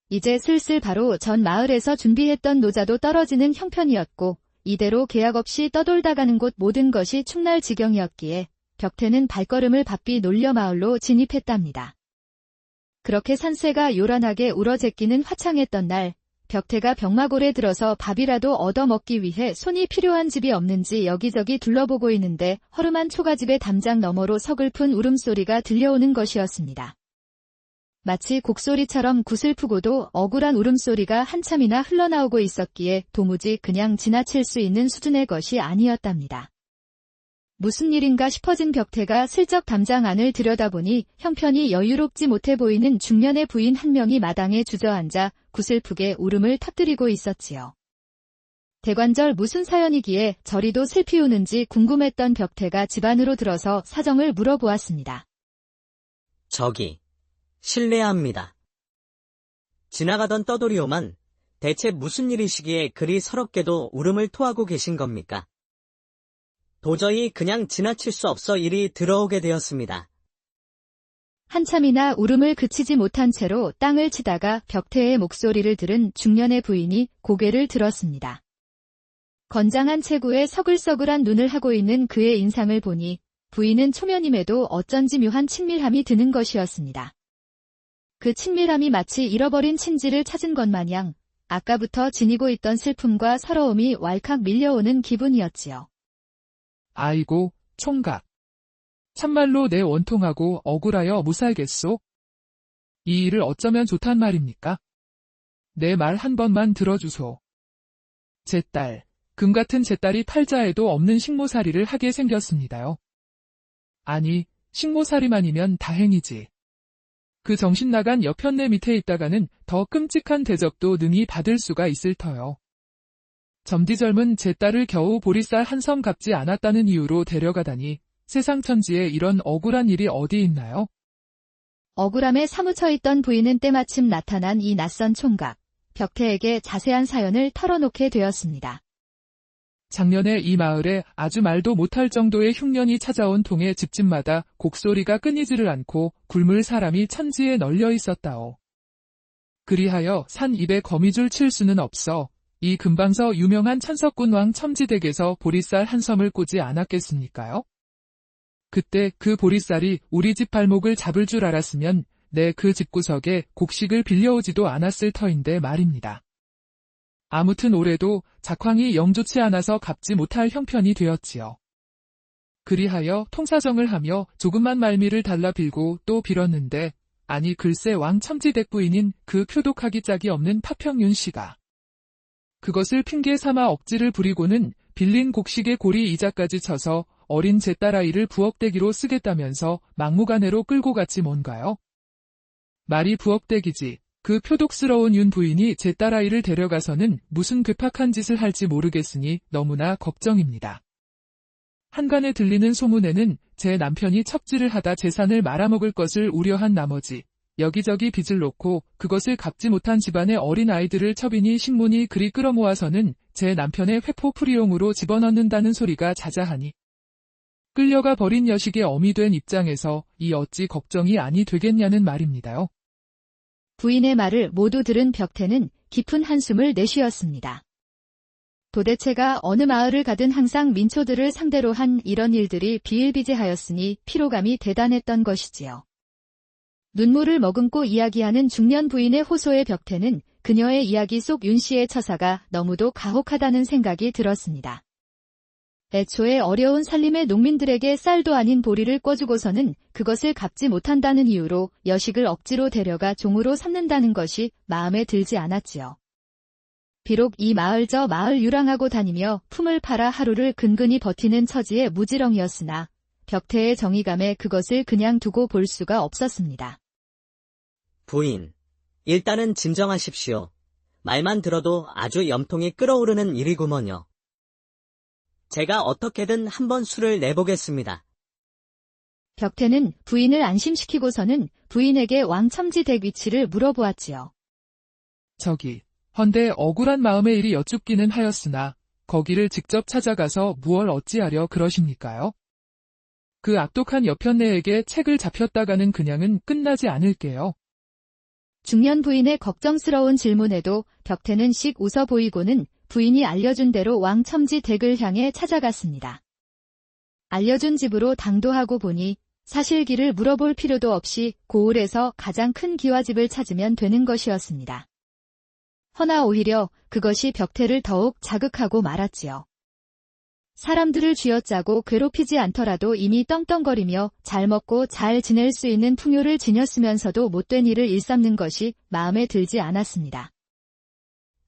Speaker 1: 이제 슬슬 바로 전 마을에서 준비했던 노자도 떨어지는 형편이었고 이대로 계약 없이 떠돌다가는 곳 모든 것이 축날 지경이었기에 벽태는 발걸음을 바삐 놀려 마을로 진입했답니다. 그렇게 산새가 요란하게 우러제끼는 화창했던 날, 벽태가 병마골에 들어서 밥이라도 얻어먹기 위해 손이 필요한 집이 없는지 여기저기 둘러보고 있는데 허름한 초가집의 담장 너머로 서글픈 울음소리가 들려오는 것이었습니다. 마치 곡소리처럼 구슬프고도 억울한 울음소리가 한참이나 흘러나오고 있었기에 도무지 그냥 지나칠 수 있는 수준의 것이 아니었답니다. 무슨 일인가 싶어진 벽태가 슬쩍 담장 안을 들여다보니 형편이 여유롭지 못해 보이는 중년의 부인 한 명이 마당에 주저앉아 구슬프게 울음을 터뜨리고 있었지요. 대관절 무슨 사연이기에 저리도 슬피 우는지 궁금했던 벽태가 집 안으로 들어서 사정을 물어보았습니다.
Speaker 2: 저기, 실례합니다. 지나가던 떠돌이오만 대체 무슨 일이시기에 그리 서럽게도 울음을 토하고 계신 겁니까? 도저히 그냥 지나칠 수 없어 이리 들어오게 되었습니다.
Speaker 1: 한참이나 울음을 그치지 못한 채로 땅을 치다가 벽태의 목소리를 들은 중년의 부인이 고개를 들었습니다. 건장한 체구에 서글서글한 눈을 하고 있는 그의 인상을 보니 부인은 초면임에도 어쩐지 묘한 친밀함이 드는 것이었습니다. 그 친밀함이 마치 잃어버린 친지를 찾은 것 마냥 아까부터 지니고 있던 슬픔과 서러움이 왈칵 밀려오는 기분이었지요.
Speaker 3: 아이고, 총각. 참말로 내 원통하고 억울하여 못살겠소? 이 일을 어쩌면 좋단 말입니까? 내 말 한 번만 들어주소. 제 딸, 금같은 제 딸이 팔자에도 없는 식모살이를 하게 생겼습니다요. 아니, 식모살이만이면 다행이지. 그 정신나간 여편네 밑에 있다가는 더 끔찍한 대접도 능히 받을 수가 있을 터요. 점디절문 제 딸을 겨우 보리쌀 한 섬 갚지 않았다는 이유로 데려가다니 세상 천지에 이런 억울한 일이 어디 있나요?
Speaker 1: 억울함에 사무쳐 있던 부인은 때마침 나타난 이 낯선 총각, 벽태에게 자세한 사연을 털어놓게 되었습니다.
Speaker 3: 작년에 이 마을에 아주 말도 못할 정도의 흉년이 찾아온 통에 집집마다 곡소리가 끊이지를 않고 굶을 사람이 천지에 널려 있었다오. 그리하여 산 입에 거미줄 칠 수는 없어 이 금방서 유명한 천석군왕 첨지댁에서 보리쌀 한 섬을 꾸지 않았겠습니까요? 그때 그 보리쌀이 우리 집 발목을 잡을 줄 알았으면 내 그 집구석에 곡식을 빌려오지도 않았을 터인데 말입니다. 아무튼 올해도 작황이 영 좋지 않아서 갚지 못할 형편이 되었지요. 그리하여 통사정을 하며 조금만 말미를 달라 빌고 또 빌었는데 아니 글쎄 왕 첨지댁 부인인 그 표독하기 짝이 없는 파평윤 씨가 그것을 핑계 삼아 억지를 부리고는 빌린 곡식의 고리 이자까지 쳐서 어린 제 딸아이를 부엌대기로 쓰겠다면서 막무가내로 끌고 갔지 뭔가요? 말이 부엌대기지. 그 표독스러운 윤 부인이 제 딸아이를 데려가서는 무슨 괴팍한 짓을 할지 모르겠으니 너무나 걱정입니다. 한간에 들리는 소문에는 제 남편이 첩질을 하다 재산을 말아먹을 것을 우려한 나머지 여기저기 빚을 놓고 그것을 갚지 못한 집안의 어린 아이들을 첩이니 식문이 그리 끌어모아서는 제 남편의 회포풀이용으로 집어넣는다는 소리가 자자하니 끌려가 버린 여식의 어미 된 입장에서 이 어찌 걱정이 아니 되겠냐는 말입니다요.
Speaker 1: 부인의 말을 모두 들은 벽태는 깊은 한숨을 내쉬었습니다. 도대체가 어느 마을을 가든 항상 민초들을 상대로 한 이런 일들이 비일비재하였으니 피로감이 대단했던 것이지요. 눈물을 머금고 이야기하는 중년 부인의 호소에 벽태는 그녀의 이야기 속 윤 씨의 처사가 너무도 가혹하다는 생각이 들었습니다. 애초에 어려운 살림의 농민들에게 쌀도 아닌 보리를 꿔주고서는 그것을 갚지 못한다는 이유로 여식을 억지로 데려가 종으로 삼는다는 것이 마음에 들지 않았지요. 비록 이 마을 저 마을 유랑하고 다니며 품을 팔아 하루를 근근히 버티는 처지의 무지렁이었으나 벽태의 정의감에 그것을 그냥 두고 볼 수가 없었습니다.
Speaker 2: 부인, 일단은 진정하십시오. 말만 들어도 아주 염통이 끓어오르는 일이구먼요. 제가 어떻게든 한번 수를 내보겠습니다.
Speaker 1: 벽태는 부인을 안심시키고서는 부인에게 왕첨지 댁 위치를 물어보았지요.
Speaker 3: 저기, 헌데 억울한 마음의 일이 여쭙기는 하였으나 거기를 직접 찾아가서 무얼 어찌하려 그러십니까요? 그 악독한 여편네에게 책을 잡혔다가는 그냥은 끝나지 않을게요.
Speaker 1: 중년 부인의 걱정스러운 질문에도 벽태는 씩 웃어 보이고는 부인이 알려준 대로 왕첨지 댁을 향해 찾아갔습니다. 알려준 집으로 당도하고 보니 사실 길을 물어볼 필요도 없이 고을에서 가장 큰 기와집을 찾으면 되는 것이었습니다. 허나 오히려 그것이 벽태를 더욱 자극하고 말았지요. 사람들을 쥐어짜고 괴롭히지 않더라도 이미 떵떵거리며 잘 먹고 잘 지낼 수 있는 풍요를 지녔으면서도 못된 일을 일삼는 것이 마음에 들지 않았습니다.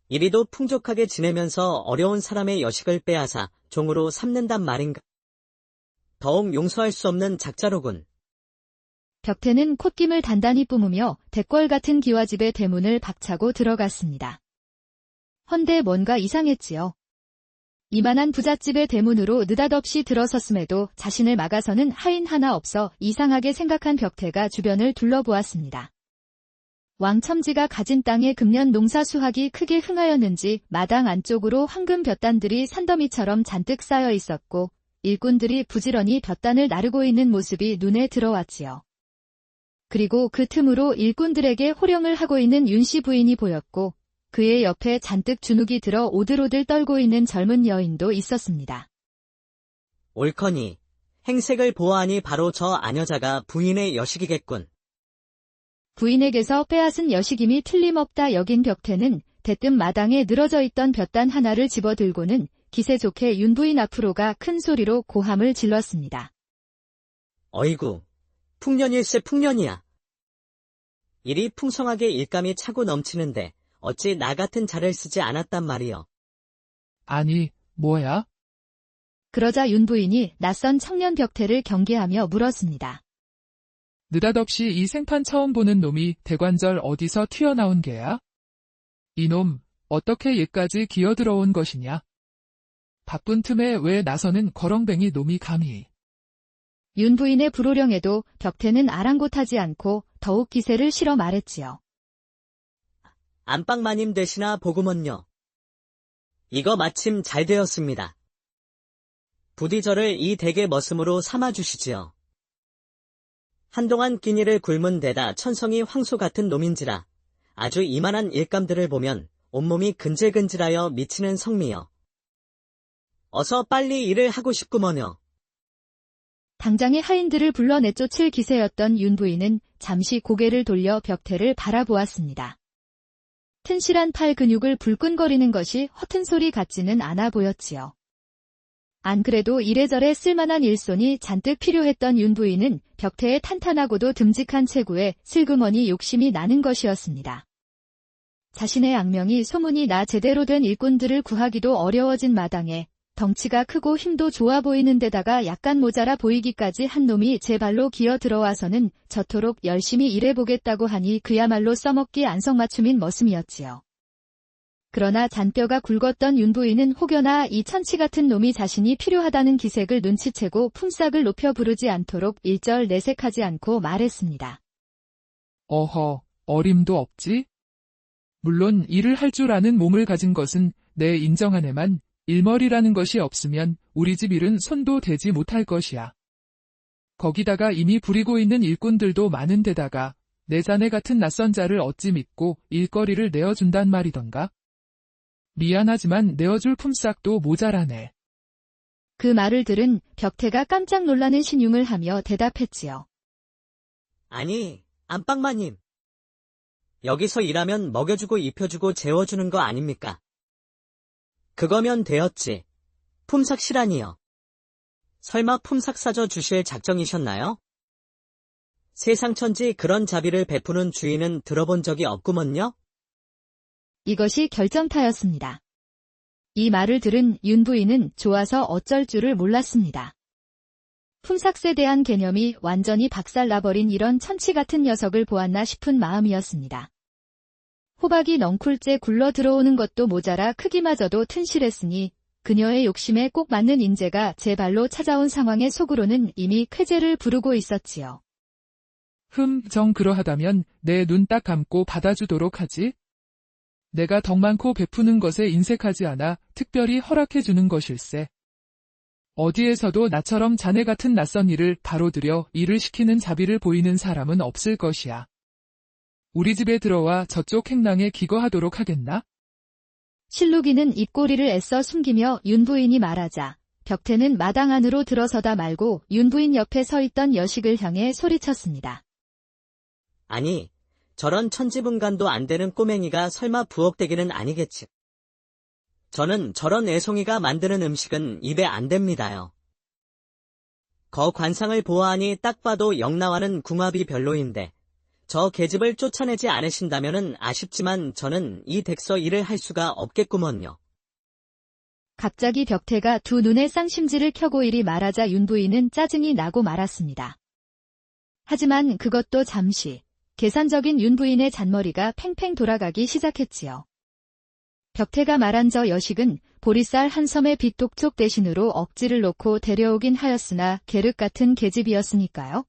Speaker 2: 이리도 풍족하게 지내면서 어려운 사람의 여식을 빼앗아 종으로 삼는단 말인가. 더욱 용서할 수 없는 작자로군.
Speaker 1: 벽태는 콧김을 단단히 뿜으며 대궐 같은 기와집의 대문을 박차고 들어갔습니다. 헌데 뭔가 이상했지요. 이만한 부잣집의 대문으로 느닷없이 들어섰음에도 자신을 막아서는 하인 하나 없어 이상하게 생각한 벽태가 주변을 둘러보았습니다. 왕첨지가 가진 땅에 금년 농사 수확이 크게 흥하였는지 마당 안쪽으로 황금 볕단들이 산더미처럼 잔뜩 쌓여 있었고 일꾼들이 부지런히 볕단을 나르고 있는 모습이 눈에 들어왔지요. 그리고 그 틈으로 일꾼들에게 호령을 하고 있는 윤씨 부인이 보였고 그의 옆에 잔뜩 주눅이 들어 오들오들 떨고 있는 젊은 여인도 있었습니다.
Speaker 2: 옳거니 행색을 보아하니 바로 저 아녀자가 부인의 여식이겠군.
Speaker 1: 부인에게서 빼앗은 여식임이 틀림없다 여긴 벽태는 대뜸 마당에 늘어져 있던 볕단 하나를 집어들고는 기세 좋게 윤 부인 앞으로 가 큰 소리로 고함을 질렀습니다.
Speaker 2: 어이구, 풍년일세 풍년이야. 일이 풍성하게 일감이 차고 넘치는데 어찌 나 같은 자를 쓰지 않았단 말이여.
Speaker 3: 아니, 뭐야?
Speaker 1: 그러자 윤 부인이 낯선 청년 벽태를 경계하며 물었습니다.
Speaker 3: 느닷없이 이 생판 처음 보는 놈이 대관절 어디서 튀어나온 게야? 이놈, 어떻게 얘까지 기어들어온 것이냐? 바쁜 틈에 왜 나서는 거렁뱅이 놈이 감히.
Speaker 1: 윤 부인의 불호령에도 벽태는 아랑곳하지 않고 더욱 기세를 실어 말했지요.
Speaker 2: 안방마님 되시나 보구먼요. 이거 마침 잘 되었습니다. 부디 저를 이 댁의 머슴으로 삼아주시지요. 한동안 끼니를 굶은 데다 천성이 황소 같은 놈인지라 아주 이만한 일감들을 보면 온몸이 근질근질하여 미치는 성미여. 어서 빨리 일을 하고 싶구먼요.
Speaker 1: 당장의 하인들을 불러 내쫓을 기세였던 윤 부인은 잠시 고개를 돌려 벽태를 바라보았습니다. 튼실한 팔 근육을 불끈거리는 것이 허튼 소리 같지는 않아 보였지요. 안 그래도 이래저래 쓸만한 일손이 잔뜩 필요했던 윤 부인은 벽태의 탄탄하고도 듬직한 체구에 슬그머니 욕심이 나는 것이었습니다. 자신의 악명이 소문이 나 제대로 된 일꾼들을 구하기도 어려워진 마당에 덩치가 크고 힘도 좋아 보이는 데다가 약간 모자라 보이기까지 한 놈이 제 발로 기어 들어와서는 저토록 열심히 일해보겠다고 하니 그야말로 써먹기 안성맞춤인 머슴이었지요. 그러나 잔뼈가 굵었던 윤 부인은 혹여나 이 천치 같은 놈이 자신이 필요하다는 기색을 눈치채고 품삯을 높여 부르지 않도록 일절 내색하지 않고 말했습니다.
Speaker 3: 어허, 어림도 없지? 물론 일을 할 줄 아는 몸을 가진 것은 내 인정하네만 일머리라는 것이 없으면 우리 집 일은 손도 대지 못할 것이야. 거기다가 이미 부리고 있는 일꾼들도 많은 데다가 내 자네 같은 낯선 자를 어찌 믿고 일거리를 내어준단 말이던가? 미안하지만 내어줄 품삯도 모자라네.
Speaker 1: 그 말을 들은 벽태가 깜짝 놀라는 신용을 하며 대답했지요.
Speaker 2: 아니, 안방마님. 여기서 일하면 먹여주고 입혀주고 재워주는 거 아닙니까? 그거면 되었지. 품삯이라니요. 설마 품삯 사줘 주실 작정이셨나요? 세상천지 그런 자비를 베푸는 주인은 들어본 적이 없구먼요?
Speaker 1: 이것이 결정타였습니다. 이 말을 들은 윤 부인은 좋아서 어쩔 줄을 몰랐습니다. 품삯에 대한 개념이 완전히 박살나버린 이런 천치 같은 녀석을 보았나 싶은 마음이었습니다. 호박이 넝쿨째 굴러 들어오는 것도 모자라 크기마저도 튼실했으니 그녀의 욕심에 꼭 맞는 인재가 제 발로 찾아온 상황에 속으로는 이미 쾌재를 부르고 있었지요.
Speaker 3: 정 그러하다면 내 눈 딱 감고 받아주도록 하지. 내가 덕 많고 베푸는 것에 인색하지 않아 특별히 허락해주는 것일세. 어디에서도 나처럼 자네 같은 낯선 일을 바로 들여 일을 시키는 자비를 보이는 사람은 없을 것이야. 우리 집에 들어와 저쪽 행랑에 기거하도록 하겠나?
Speaker 1: 실록이는 입꼬리를 애써 숨기며 윤 부인이 말하자 벽태는 마당 안으로 들어서다 말고 윤 부인 옆에 서 있던 여식을 향해 소리쳤습니다.
Speaker 2: 아니, 저런 천지분간도 안 되는 꼬맹이가 설마 부엌대기는 아니겠지. 저는 저런 애송이가 만드는 음식은 입에 안 댑니다요. 거 관상을 보아하니 딱 봐도 영나와는 궁합이 별로인데 저 계집을 쫓아내지 않으신다면은 아쉽지만 저는 이 댁서 일을 할 수가 없겠구먼요.
Speaker 1: 갑자기 벽태가 두 눈에 쌍심지를 켜고 이리 말하자 윤 부인은 짜증이 나고 말았습니다. 하지만 그것도 잠시 계산적인 윤 부인의 잔머리가 팽팽 돌아가기 시작했지요. 벽태가 말한 저 여식은 보리쌀 한 섬의 빚독촉 대신으로 억지를 놓고 데려오긴 하였으나 계륵 같은 계집이었으니까요.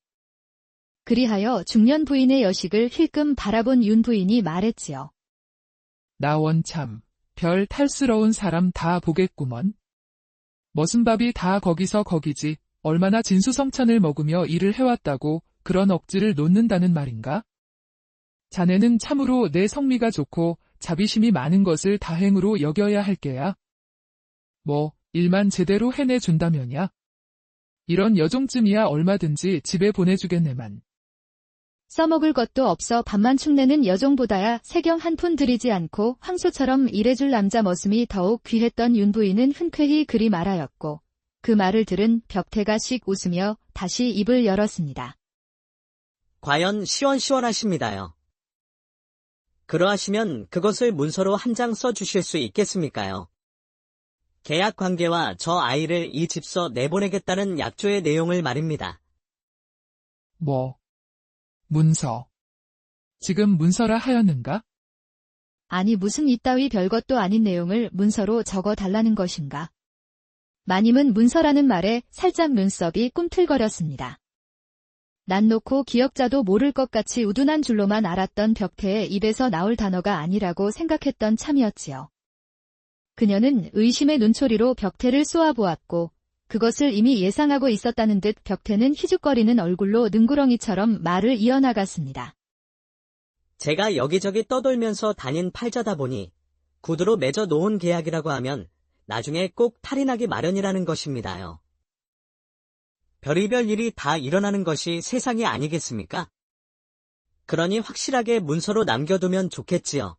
Speaker 1: 그리하여 중년 부인의 여식을 힐끔 바라본 윤 부인이 말했지요.
Speaker 3: 나 원참 별 탈스러운 사람 다 보겠구먼. 머슴 밥이 다 거기서 거기지 얼마나 진수성찬을 먹으며 일을 해왔다고 그런 억지를 놓는다는 말인가? 자네는 참으로 내 성미가 좋고 자비심이 많은 것을 다행으로 여겨야 할 게야. 뭐 일만 제대로 해내준다면야. 이런 여종쯤이야 얼마든지 집에 보내주겠네만.
Speaker 1: 써먹을 것도 없어 밥만 축내는 여종보다야 세경 한 푼 들이지 않고 황소처럼 일해줄 남자 머슴이 더욱 귀했던 윤 부인은 흔쾌히 그리 말하였고 그 말을 들은 벽태가 씩 웃으며 다시 입을 열었습니다.
Speaker 2: 과연 시원시원하십니다요. 그러하시면 그것을 문서로 한 장 써주실 수 있겠습니까요? 계약 관계와 저 아이를 이 집서 내보내겠다는 약조의 내용을 말입니다.
Speaker 3: 뭐? 문서. 지금 문서라 하였는가?
Speaker 1: 아니 무슨 이따위 별것도 아닌 내용을 문서로 적어 달라는 것인가? 마님은 문서라는 말에 살짝 눈썹이 꿈틀거렸습니다. 난 놓고 기억자도 모를 것 같이 우둔한 줄로만 알았던 벽태의 입에서 나올 단어가 아니라고 생각했던 참이었지요. 그녀는 의심의 눈초리로 벽태를 쏘아보았고 그것을 이미 예상하고 있었다는 듯 벽태는 희죽거리는 얼굴로 능구렁이처럼 말을 이어나갔습니다.
Speaker 2: 제가 여기저기 떠돌면서 다닌 팔자다 보니 구두로 맺어 놓은 계약이라고 하면 나중에 꼭 탈이 나기 마련이라는 것입니다요. 별의별 일이 다 일어나는 것이 세상이 아니겠습니까? 그러니 확실하게 문서로 남겨두면 좋겠지요.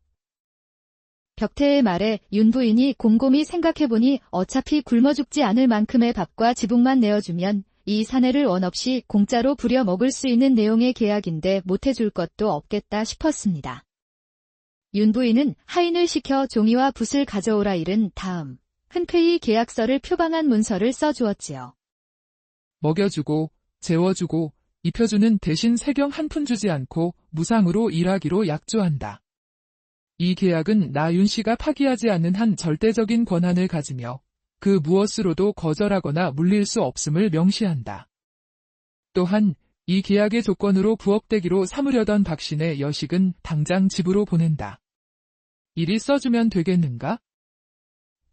Speaker 1: 벽태의 말에 윤 부인이 곰곰이 생각해보니 어차피 굶어 죽지 않을 만큼의 밥과 지붕만 내어주면 이 사내를 원없이 공짜로 부려 먹을 수 있는 내용의 계약인데 못해줄 것도 없겠다 싶었습니다. 윤 부인은 하인을 시켜 종이와 붓을 가져오라 이른 다음 흔쾌히 계약서를 표방한 문서를 써주었지요.
Speaker 3: 먹여주고 재워주고 입혀주는 대신 세경 한 푼 주지 않고 무상으로 일하기로 약조한다. 이 계약은 나 윤씨가 파기하지 않는 한 절대적인 권한을 가지며 그 무엇으로도 거절하거나 물릴 수 없음을 명시한다. 또한 이 계약의 조건으로 부엌대기로 삼으려던 박신의 여식은 당장 집으로 보낸다. 이리 써주면 되겠는가?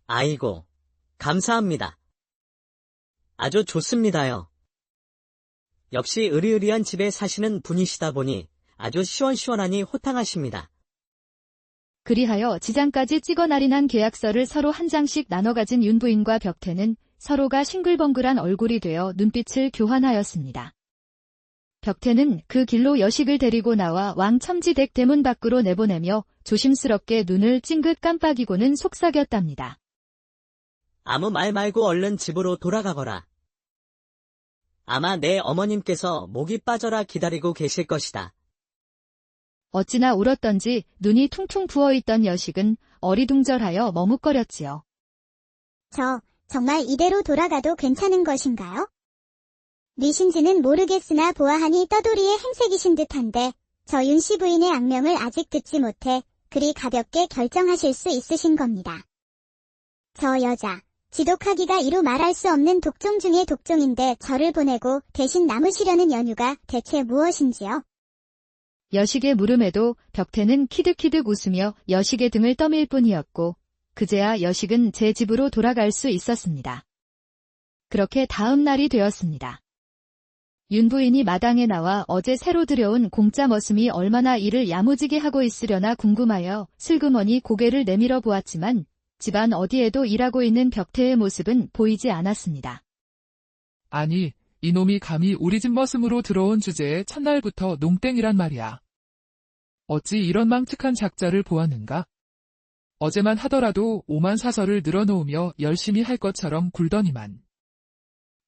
Speaker 2: 아이고, 감사합니다. 아주 좋습니다요. 역시 으리으리한 집에 사시는 분이시다 보니 아주 시원시원하니 호탕하십니다.
Speaker 1: 그리하여 지장까지 찍어 날인한 계약서를 서로 한 장씩 나눠 가진 윤 부인과 벽태는 서로가 싱글벙글한 얼굴이 되어 눈빛을 교환하였습니다. 벽태는 그 길로 여식을 데리고 나와 왕첨지댁 대문 밖으로 내보내며 조심스럽게 눈을 찡긋 깜빡이고는 속삭였답니다.
Speaker 2: 아무 말 말고 얼른 집으로 돌아가거라. 아마 내 어머님께서 목이 빠져라 기다리고 계실 것이다.
Speaker 1: 어찌나 울었던지 눈이 퉁퉁 부어있던 여식은 어리둥절하여 머뭇거렸지요.
Speaker 4: 정말 이대로 돌아가도 괜찮은 것인가요? 뉘신지는 모르겠으나 보아하니 떠돌이의 행색이신 듯한데 저 윤씨 부인의 악명을 아직 듣지 못해 그리 가볍게 결정하실 수 있으신 겁니다. 저 여자 지독하기가 이루 말할 수 없는 독종 중의 독종인데 저를 보내고 대신 남으시려는 연유가 대체 무엇인지요?
Speaker 1: 여식의 물음에도 벽태는 키득키득 웃으며 여식의 등을 떠밀 뿐이었고 그제야 여식은 제 집으로 돌아갈 수 있었습니다. 그렇게 다음 날이 되었습니다. 윤 부인이 마당에 나와 어제 새로 들여온 공짜 머슴이 얼마나 일을 야무지게 하고 있으려나 궁금하여 슬그머니 고개를 내밀어 보았지만 집안 어디에도 일하고 있는 벽태의 모습은 보이지 않았습니다.
Speaker 3: 아니, 이놈이 감히 우리 집 머슴으로 들어온 주제에 첫날부터 농땡이란 말이야. 어찌 이런 망측한 작자를 보았는가? 어제만 하더라도 오만 사설을 늘어놓으며 열심히 할 것처럼 굴더니만.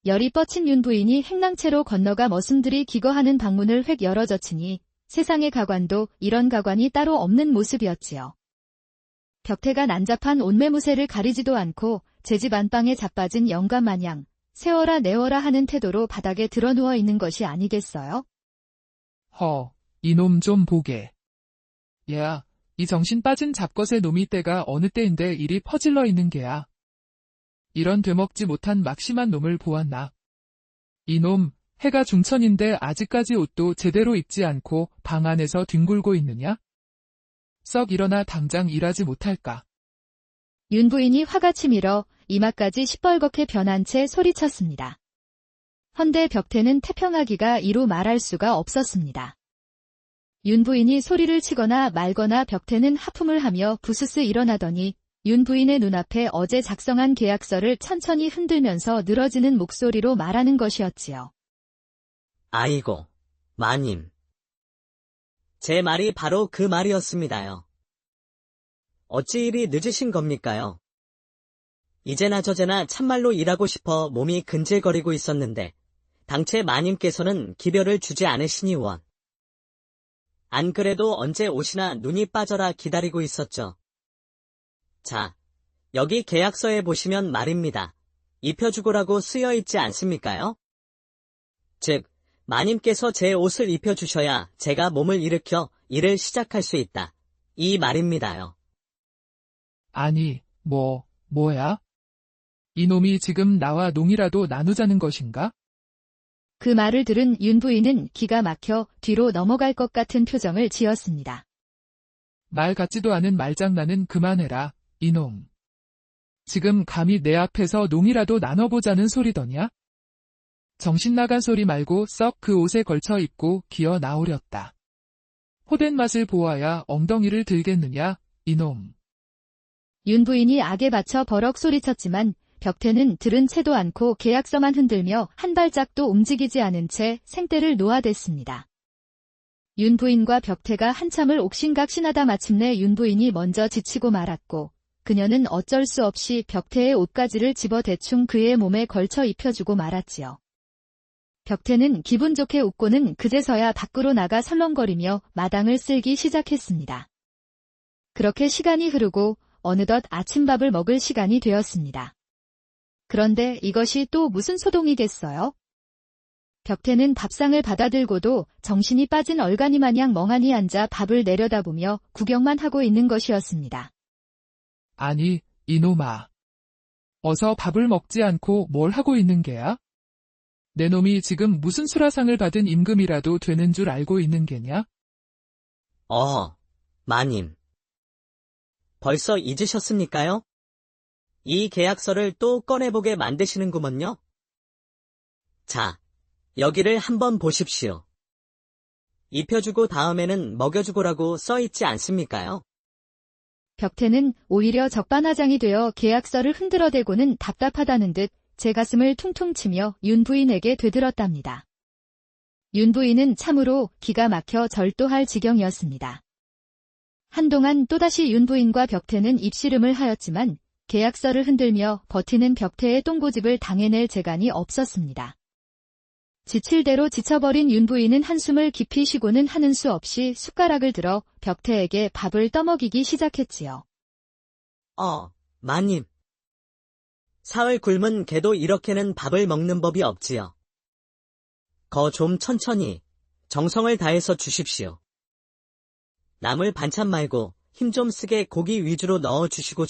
Speaker 1: 열이 뻗친 윤 부인이 행랑채로 건너가 머슴들이 기거하는 방문을 획 열어젖히니 세상의 가관도 이런 가관이 따로 없는 모습이었지요. 벽태가 난잡한 온매무새를 가리지도 않고 제 집 안방에 자빠진 영감 마냥 세워라 내워라 하는 태도로 바닥에 드러누워 있는 것이 아니겠어요?
Speaker 3: 이놈 좀 보게. 얘야, 이 정신 빠진 잡것의 놈이 때가 어느 때인데 일이 퍼질러 있는 게야. 이런 되먹지 못한 막심한 놈을 보았나. 이놈, 해가 중천인데 아직까지 옷도 제대로 입지 않고 방 안에서 뒹굴고 있느냐? 썩 일어나 당장 일하지 못할까.
Speaker 1: 윤 부인이 화가 치밀어 이마까지 시뻘겋게 변한 채 소리쳤습니다. 헌데 벽태는 태평하기가 이루 말할 수가 없었습니다. 윤 부인이 소리를 치거나 말거나 벽태는 하품을 하며 부스스 일어나더니 윤 부인의 눈앞에 어제 작성한 계약서를 천천히 흔들면서 늘어지는 목소리로 말하는 것이었지요.
Speaker 2: 아이고, 마님. 제 말이 바로 그 말이었습니다요. 어찌 이리 늦으신 겁니까요? 이제나 저제나 참말로 일하고 싶어 몸이 근질거리고 있었는데 당최 마님께서는 기별을 주지 않으시니 원. 안 그래도 언제 오시나 눈이 빠져라 기다리고 있었죠. 자, 여기 계약서에 보시면 말입니다. 입혀주고라고 쓰여있지 않습니까요? 즉, 마님께서 제 옷을 입혀주셔야 제가 몸을 일으켜 일을 시작할 수 있다. 이 말입니다요.
Speaker 3: 아니, 뭐야? 이놈이 지금 나와 농이라도 나누자는 것인가?
Speaker 1: 그 말을 들은 윤 부인은 기가 막혀 뒤로 넘어갈 것 같은 표정을 지었습니다.
Speaker 3: 말 같지도 않은 말장난은 그만해라, 이놈. 지금 감히 내 앞에서 농이라도 나눠보자는 소리더냐? 정신 나간 소리 말고 썩 그 옷에 걸쳐 입고 기어 나오렸다. 호된 맛을 보아야 엉덩이를 들겠느냐, 이놈.
Speaker 1: 윤 부인이 악에 받쳐 버럭 소리쳤지만 벽태는 들은 채도 않고 계약서만 흔들며 한 발짝도 움직이지 않은 채 생떼를 놓아댔습니다. 윤 부인과 벽태가 한참을 옥신각신하다 마침내 윤 부인이 먼저 지치고 말았고 그녀는 어쩔 수 없이 벽태의 옷가지를 집어 대충 그의 몸에 걸쳐 입혀주고 말았지요. 벽태는 기분 좋게 웃고는 그제서야 밖으로 나가 설렁거리며 마당을 쓸기 시작했습니다. 그렇게 시간이 흐르고 어느덧 아침밥을 먹을 시간이 되었습니다. 그런데 이것이 또 무슨 소동이겠어요? 벽태는 밥상을 받아들고도 정신이 빠진 얼간이 마냥 멍하니 앉아 밥을 내려다보며 구경만 하고 있는 것이었습니다.
Speaker 3: 아니, 이놈아. 어서 밥을 먹지 않고 뭘 하고 있는 게야? 내 놈이 지금 무슨 수라상을 받은 임금이라도 되는 줄 알고 있는 게냐?
Speaker 2: 마님. 벌써 잊으셨습니까요? 이 계약서를 또 꺼내보게 만드시는구먼요. 자, 여기를 한번 보십시오. 입혀주고 다음에는 먹여주고라고 써있지 않습니까요?
Speaker 1: 벽태는 오히려 적반하장이 되어 계약서를 흔들어대고는 답답하다는 듯 제 가슴을 퉁퉁 치며 윤 부인에게 되들었답니다. 윤 부인은 참으로 기가 막혀 절도할 지경이었습니다. 한동안 또다시 윤 부인과 벽태는 입씨름을 하였지만 계약서를 흔들며 버티는 벽태의 똥고집을 당해낼 재간이 없었습니다. 지칠 대로 지쳐버린 윤 부인은 한숨을 깊이 쉬고는 하는 수 없이 숟가락을 들어 벽태에게 밥을 떠먹이기 시작했지요.
Speaker 2: 마님. 사흘 굶은 개도 이렇게는 밥을 먹는 법이 없지요. 좀 천천히 정성을 다해서 주십시오. 나물 반찬 말고 힘 좀 쓰게 고기 위주로 넣어주시고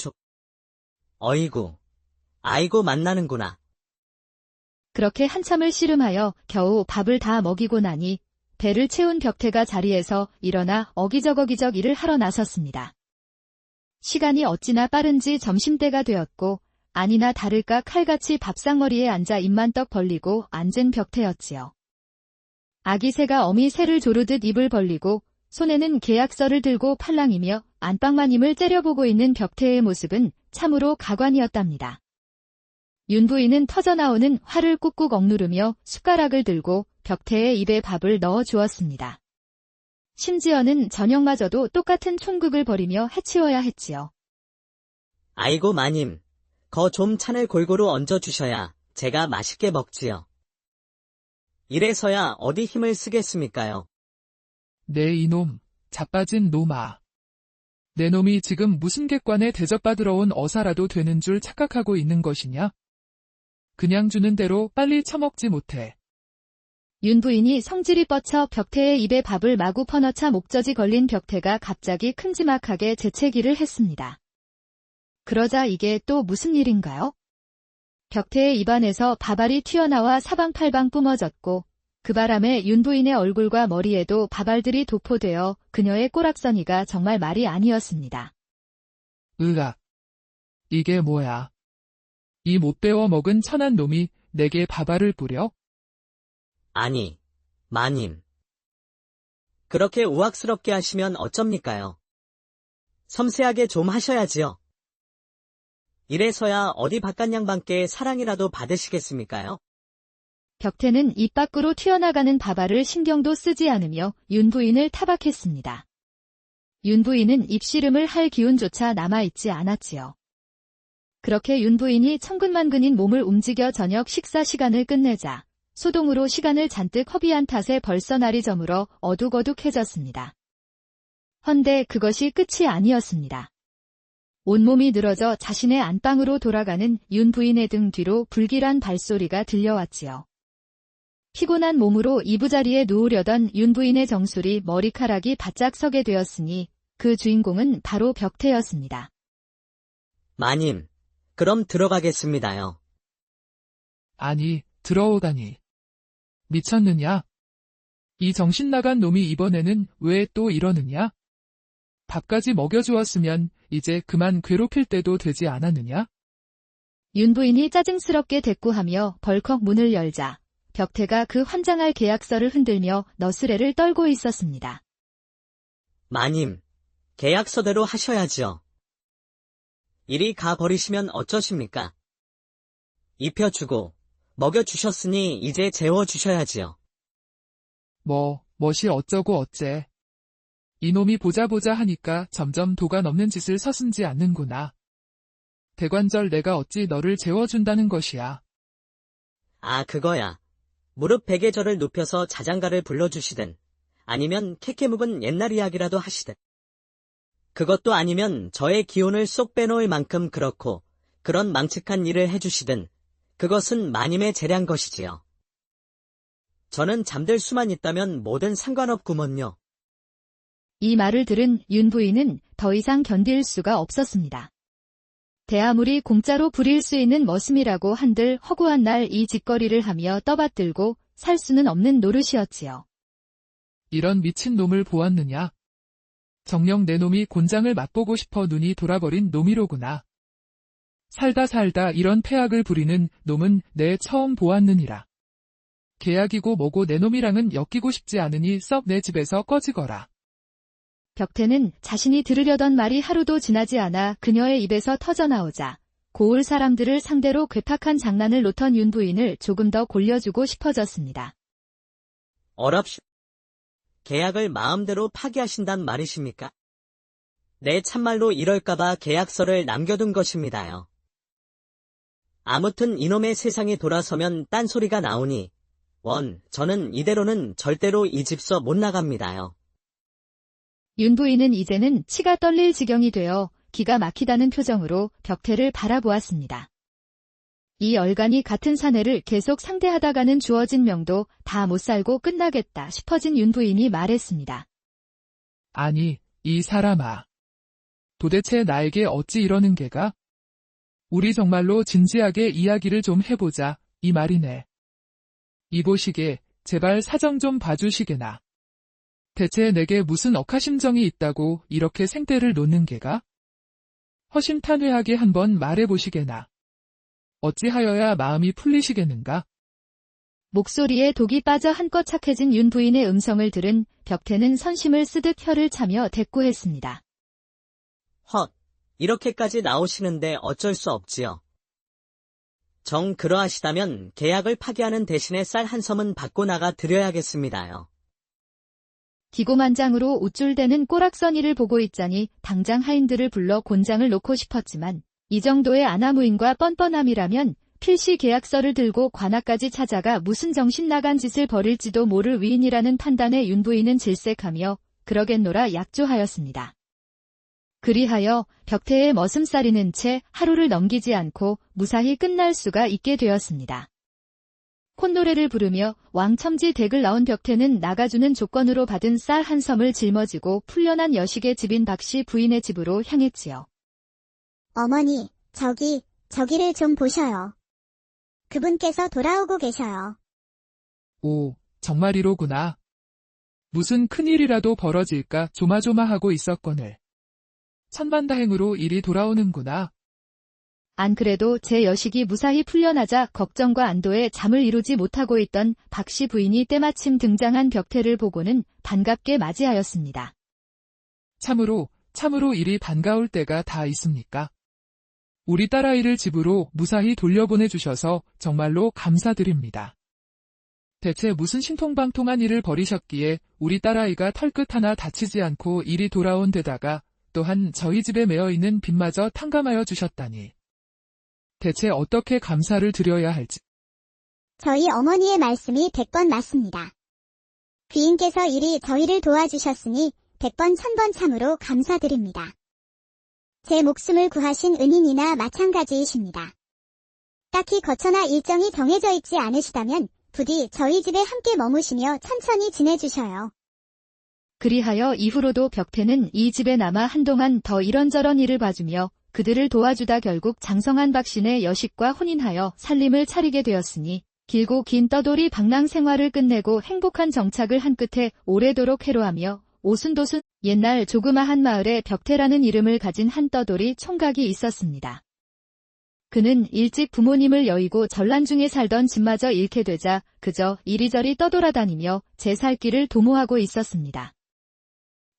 Speaker 2: 어이구, 아이고 만나는구나.
Speaker 1: 그렇게 한참을 씨름하여 겨우 밥을 다 먹이고 나니 배를 채운 벽태가 자리에서 일어나 어기적어기적 일을 하러 나섰습니다. 시간이 어찌나 빠른지 점심때가 되었고 아니나 다를까 칼같이 밥상머리에 앉아 입만 떡 벌리고 앉은 벽태였지요. 아기 새가 어미 새를 조르듯 입을 벌리고 손에는 계약서를 들고 팔랑이며 안방마님을 째려보고 있는 벽태의 모습은 참으로 가관이었답니다. 윤 부인은 터져나오는 화를 꾹꾹 억누르며 숟가락을 들고 벽태의 입에 밥을 넣어 주었습니다. 심지어는 저녁마저도 똑같은 총극을 벌이며 해치워야 했지요.
Speaker 2: 아이고 마님, 거 좀 찬을 골고루 얹어주셔야 제가 맛있게 먹지요. 이래서야 어디 힘을 쓰겠습니까요?
Speaker 3: 내 이놈, 자빠진 놈아. 내 놈이 지금 무슨 객관에 대접받으러 온 어사라도 되는 줄 착각하고 있는 것이냐? 그냥 주는 대로 빨리 처먹지 못해.
Speaker 1: 윤 부인이 성질이 뻗쳐 벽태의 입에 밥을 마구 퍼넣자 목젖이 걸린 벽태가 갑자기 큼지막하게 재채기를 했습니다. 그러자 이게 또 무슨 일인가요? 벽태의 입안에서 밥알이 튀어나와 사방팔방 뿜어졌고 그 바람에 윤 부인의 얼굴과 머리에도 밥알들이 도포되어 그녀의 꼬락서니가 정말 말이 아니었습니다.
Speaker 3: 으악. 이게 뭐야? 이 못 배워 먹은 천한 놈이 내게 밥알을 뿌려?
Speaker 2: 아니, 마님. 그렇게 우악스럽게 하시면 어쩝니까요? 섬세하게 좀 하셔야지요. 이래서야 어디 바깥 양반께 사랑이라도 받으시겠습니까요?
Speaker 1: 벽태는 입 밖으로 튀어나가는 밥알을 신경도 쓰지 않으며 윤 부인을 타박했습니다. 윤 부인은 입씨름을 할 기운조차 남아있지 않았지요. 그렇게 윤 부인이 천근만근인 몸을 움직여 저녁 식사 시간을 끝내자 소동으로 시간을 잔뜩 허비한 탓에 벌써 날이 저물어 어둑어둑해졌습니다. 헌데 그것이 끝이 아니었습니다. 온몸이 늘어져 자신의 안방으로 돌아가는 윤 부인의 등 뒤로 불길한 발소리가 들려왔지요. 피곤한 몸으로 이부자리에 누우려던 윤 부인의 정수리 머리카락이 바짝 서게 되었으니 그 주인공은 바로 벽태였습니다.
Speaker 2: 마님, 그럼 들어가겠습니다요.
Speaker 3: 아니, 들어오다니. 미쳤느냐? 이 정신 나간 놈이 이번에는 왜 또 이러느냐? 밥까지 먹여주었으면 이제 그만 괴롭힐 때도 되지 않았느냐?
Speaker 1: 윤 부인이 짜증스럽게 대꾸하며 벌컥 문을 열자 벽태가 그 환장할 계약서를 흔들며 너스레를 떨고 있었습니다.
Speaker 2: 마님, 계약서대로 하셔야지요. 이리 가버리시면 어쩌십니까? 입혀주고 먹여주셨으니 이제 재워주셔야지요.
Speaker 3: 멋이 어쩌고 어째. 이놈이 보자 하니까 점점 도가 넘는 짓을 서슴지 않는구나. 대관절 내가 어찌 너를 재워준다는 것이야.
Speaker 2: 아, 그거야. 무릎 베개절을 눕혀서 자장가를 불러주시든 아니면 캐캐 묵은 옛날 이야기라도 하시든 그것도 아니면 저의 기운을 쏙 빼놓을 만큼 그렇고 그런 망측한 일을 해주시든 그것은 마님의 재량 것이지요. 저는 잠들 수만 있다면 뭐든 상관없구먼요.
Speaker 1: 이 말을 들은 윤 부인은 더 이상 견딜 수가 없었습니다. 대아무리 공짜로 부릴 수 있는 머슴이라고 한들 허구한 날 이 짓거리를 하며 떠받들고 살 수는 없는 노릇이었지요.
Speaker 3: 이런 미친 놈을 보았느냐? 정녕 내 놈이 곤장을 맛보고 싶어 눈이 돌아버린 놈이로구나. 살다 이런 폐악을 부리는 놈은 내 처음 보았느니라. 계약이고 뭐고 내 놈이랑은 엮이고 싶지 않으니 썩 내 집에서 꺼지거라.
Speaker 1: 벽태는 자신이 들으려던 말이 하루도 지나지 않아 그녀의 입에서 터져나오자 고을 사람들을 상대로 괴팍한 장난을 놓던 윤 부인을 조금 더 골려주고 싶어졌습니다.
Speaker 2: 어랍쇼. 계약을 마음대로 파기하신단 말이십니까? 내 참말로 이럴까봐 계약서를 남겨둔 것입니다요. 아무튼 이놈의 세상이 돌아서면 딴소리가 나오니 저는 이대로는 절대로 이 집서 못 나갑니다요.
Speaker 1: 윤 부인은 이제는 치가 떨릴 지경이 되어 기가 막히다는 표정으로 벽태를 바라보았습니다. 이 얼간이 같은 사내를 계속 상대하다가는 주어진 명도 다 못 살고 끝나겠다 싶어진 윤 부인이 말했습니다.
Speaker 3: 아니, 이 사람아. 도대체 나에게 어찌 이러는 게가? 우리 정말로 진지하게 이야기를 좀 해보자, 이 말이네. 이보시게, 제발 사정 좀 봐주시게나. 대체 내게 무슨 억하심정이 있다고 이렇게 생떼를 놓는 게가? 허심탄회하게 한번 말해보시게나. 어찌하여야 마음이 풀리시겠는가?
Speaker 1: 목소리에 독이 빠져 한껏 착해진 윤 부인의 음성을 들은 벽태는 선심을 쓰듯 혀를 차며 대꾸했습니다.
Speaker 2: 헛, 이렇게까지 나오시는데 어쩔 수 없지요. 정 그러하시다면 계약을 파기하는 대신에 쌀 한 섬은 받고 나가 드려야겠습니다요.
Speaker 1: 기고만장으로 우쭐대는 꼬락서니를 보고 있자니 당장 하인들을 불러 곤장을 놓고 싶었지만 이 정도의 아나무인과 뻔뻔함이라면 필시 계약서를 들고 관아까지 찾아가 무슨 정신 나간 짓을 벌일지도 모를 위인이라는 판단에 윤 부인은 질색하며 그러겠노라 약조하였습니다. 그리하여 벽태의 머슴살이는 채 하루를 넘기지 않고 무사히 끝날 수가 있게 되었습니다. 콧노래를 부르며 왕첨지 댁을 나온 벽태는 나가주는 조건으로 받은 쌀 한 섬을 짊어지고 풀려난 여식의 집인 박씨 부인의 집으로 향했지요.
Speaker 4: 어머니, 저기를 좀 보셔요. 그분께서 돌아오고 계셔요.
Speaker 3: 오, 정말이로구나. 무슨 큰일이라도 벌어질까 조마조마하고 있었거늘. 천만다행으로 일이 돌아오는구나.
Speaker 1: 안 그래도 제 여식이 무사히 풀려나자 걱정과 안도에 잠을 이루지 못하고 있던 박씨 부인이 때마침 등장한 벽태를 보고는 반갑게 맞이하였습니다.
Speaker 3: 참으로 일이 반가울 때가 다 있습니까? 우리 딸아이를 집으로 무사히 돌려보내주셔서 정말로 감사드립니다. 대체 무슨 신통방통한 일을 벌이셨기에 우리 딸아이가 털끝 하나 다치지 않고 일이 돌아온 데다가 또한 저희 집에 매어있는 빚마저 탕감하여 주셨다니. 대체 어떻게 감사를 드려야 할지.
Speaker 4: 저희 어머니의 말씀이 100번 맞습니다. 귀인께서 이리 저희를 도와주셨으니 100번 1000번 참으로 감사드립니다. 제 목숨을 구하신 은인이나 마찬가지이십니다. 딱히 거처나 일정이 정해져 있지 않으시다면 부디 저희 집에 함께 머무시며 천천히 지내주셔요.
Speaker 1: 그리하여 이후로도 벽태는 이 집에 남아 한동안 더 이런저런 일을 봐주며 그들을 도와주다 결국 장성한 박신의 여식과 혼인하여 살림을 차리게 되었으니 길고 긴 떠돌이 방랑 생활을 끝내고 행복한 정착을 한 끝에 오래도록 해로하며 오순도순 옛날 조그마한 마을에 벽태라는 이름을 가진 한 떠돌이 총각이 있었습니다. 그는 일찍 부모님을 여의고 전란 중에 살던 집마저 잃게 되자 그저 이리저리 떠돌아다니며 제 살 길을 도모하고 있었습니다.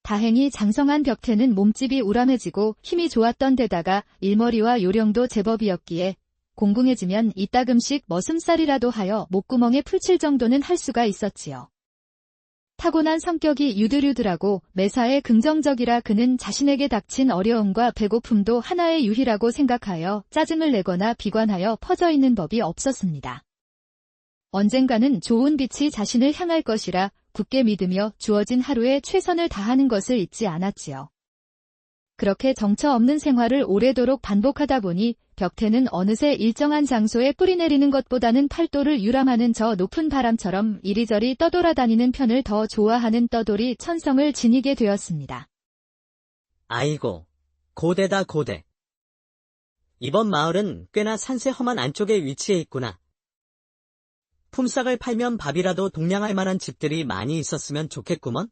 Speaker 1: 다행히 장성한 벽태는 몸집이 우람해지고 힘이 좋았던 데다가 일머리와 요령도 제법이었기에 공궁해지면 이따금씩 머슴살이라도 하여 목구멍에 풀칠 정도는 할 수가 있었지요. 타고난 성격이 유들유들하고 매사에 긍정적이라 그는 자신에게 닥친 어려움과 배고픔도 하나의 유희라고 생각하여 짜증을 내거나 비관하여 퍼져 있는 법이 없었습니다. 언젠가는 좋은 빛이 자신을 향할 것이라 굳게 믿으며 주어진 하루에 최선을 다하는 것을 잊지 않았지요. 그렇게 정처 없는 생활을 오래도록 반복하다 보니 벽태는 어느새 일정한 장소에 뿌리 내리는 것보다는 팔도를 유람하는 저 높은 바람처럼 이리저리 떠돌아다니는 편을 더 좋아하는 떠돌이 천성을 지니게 되었습니다.
Speaker 2: 아이고, 고대다 고대. 이번 마을은 꽤나 산세 험한 안쪽에 위치해 있구나. 품삯을 팔면 밥이라도 동냥할 만한 집들이 많이 있었으면 좋겠구먼.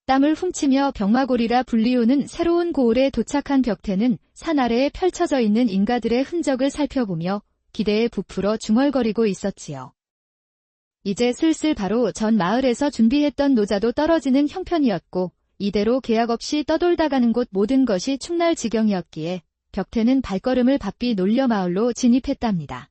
Speaker 1: 땀을 훔치며 병마골이라 불리우는 새로운 고을에 도착한 벽태는 산 아래에 펼쳐져 있는 인가들의 흔적을 살펴보며 기대에 부풀어 중얼거리고 있었지요. 이제 슬슬 바로 전 마을에서 준비했던 노자도 떨어지는 형편이었고 이대로 계약 없이 떠돌다가는 곳 모든 것이 축날 지경이었기에 벽태는 발걸음을 바삐 놀려 마을로 진입했답니다.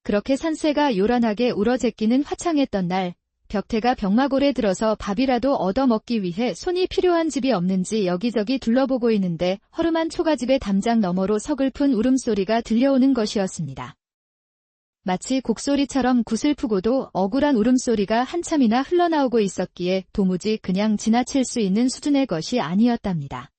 Speaker 1: 그렇게 산세가 요란하게 우러제끼는 화창했던 날, 벽태가 병마골에 들어서 밥이라도 얻어먹기 위해 손이 필요한 집이 없는지 여기저기 둘러보고 있는데 허름한 초가집의 담장 너머로 서글픈 울음소리가 들려오는 것이었습니다. 마치 곡소리처럼 구슬프고도 억울한 울음소리가 한참이나 흘러나오고 있었기에 도무지 그냥 지나칠 수 있는 수준의 것이 아니었답니다.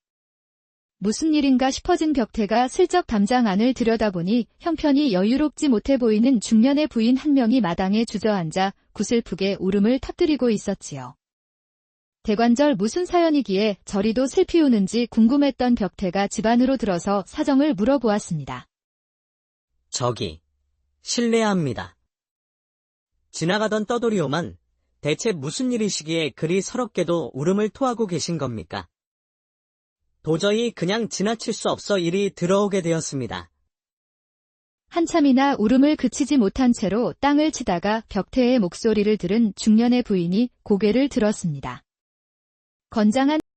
Speaker 1: 무슨 일인가 싶어진 벽태가 슬쩍 담장 안을 들여다보니 형편이 여유롭지 못해 보이는 중년의 부인 한 명이 마당에 주저앉아 구슬프게 울음을 터뜨리고 있었지요. 대관절 무슨 사연이기에 저리도 슬피 우는지 궁금했던 벽태가 집 안으로 들어서 사정을 물어보았습니다.
Speaker 2: 저기, 실례합니다. 지나가던 떠돌이오만 대체 무슨 일이시기에 그리 서럽게도 울음을 토하고 계신 겁니까? 도저히 그냥 지나칠 수 없어 이리 들어오게 되었습니다.
Speaker 1: 한참이나 울음을 그치지 못한 채로 땅을 치다가 벽태의 목소리를 들은 중년의 부인이 고개를 들었습니다. 건장한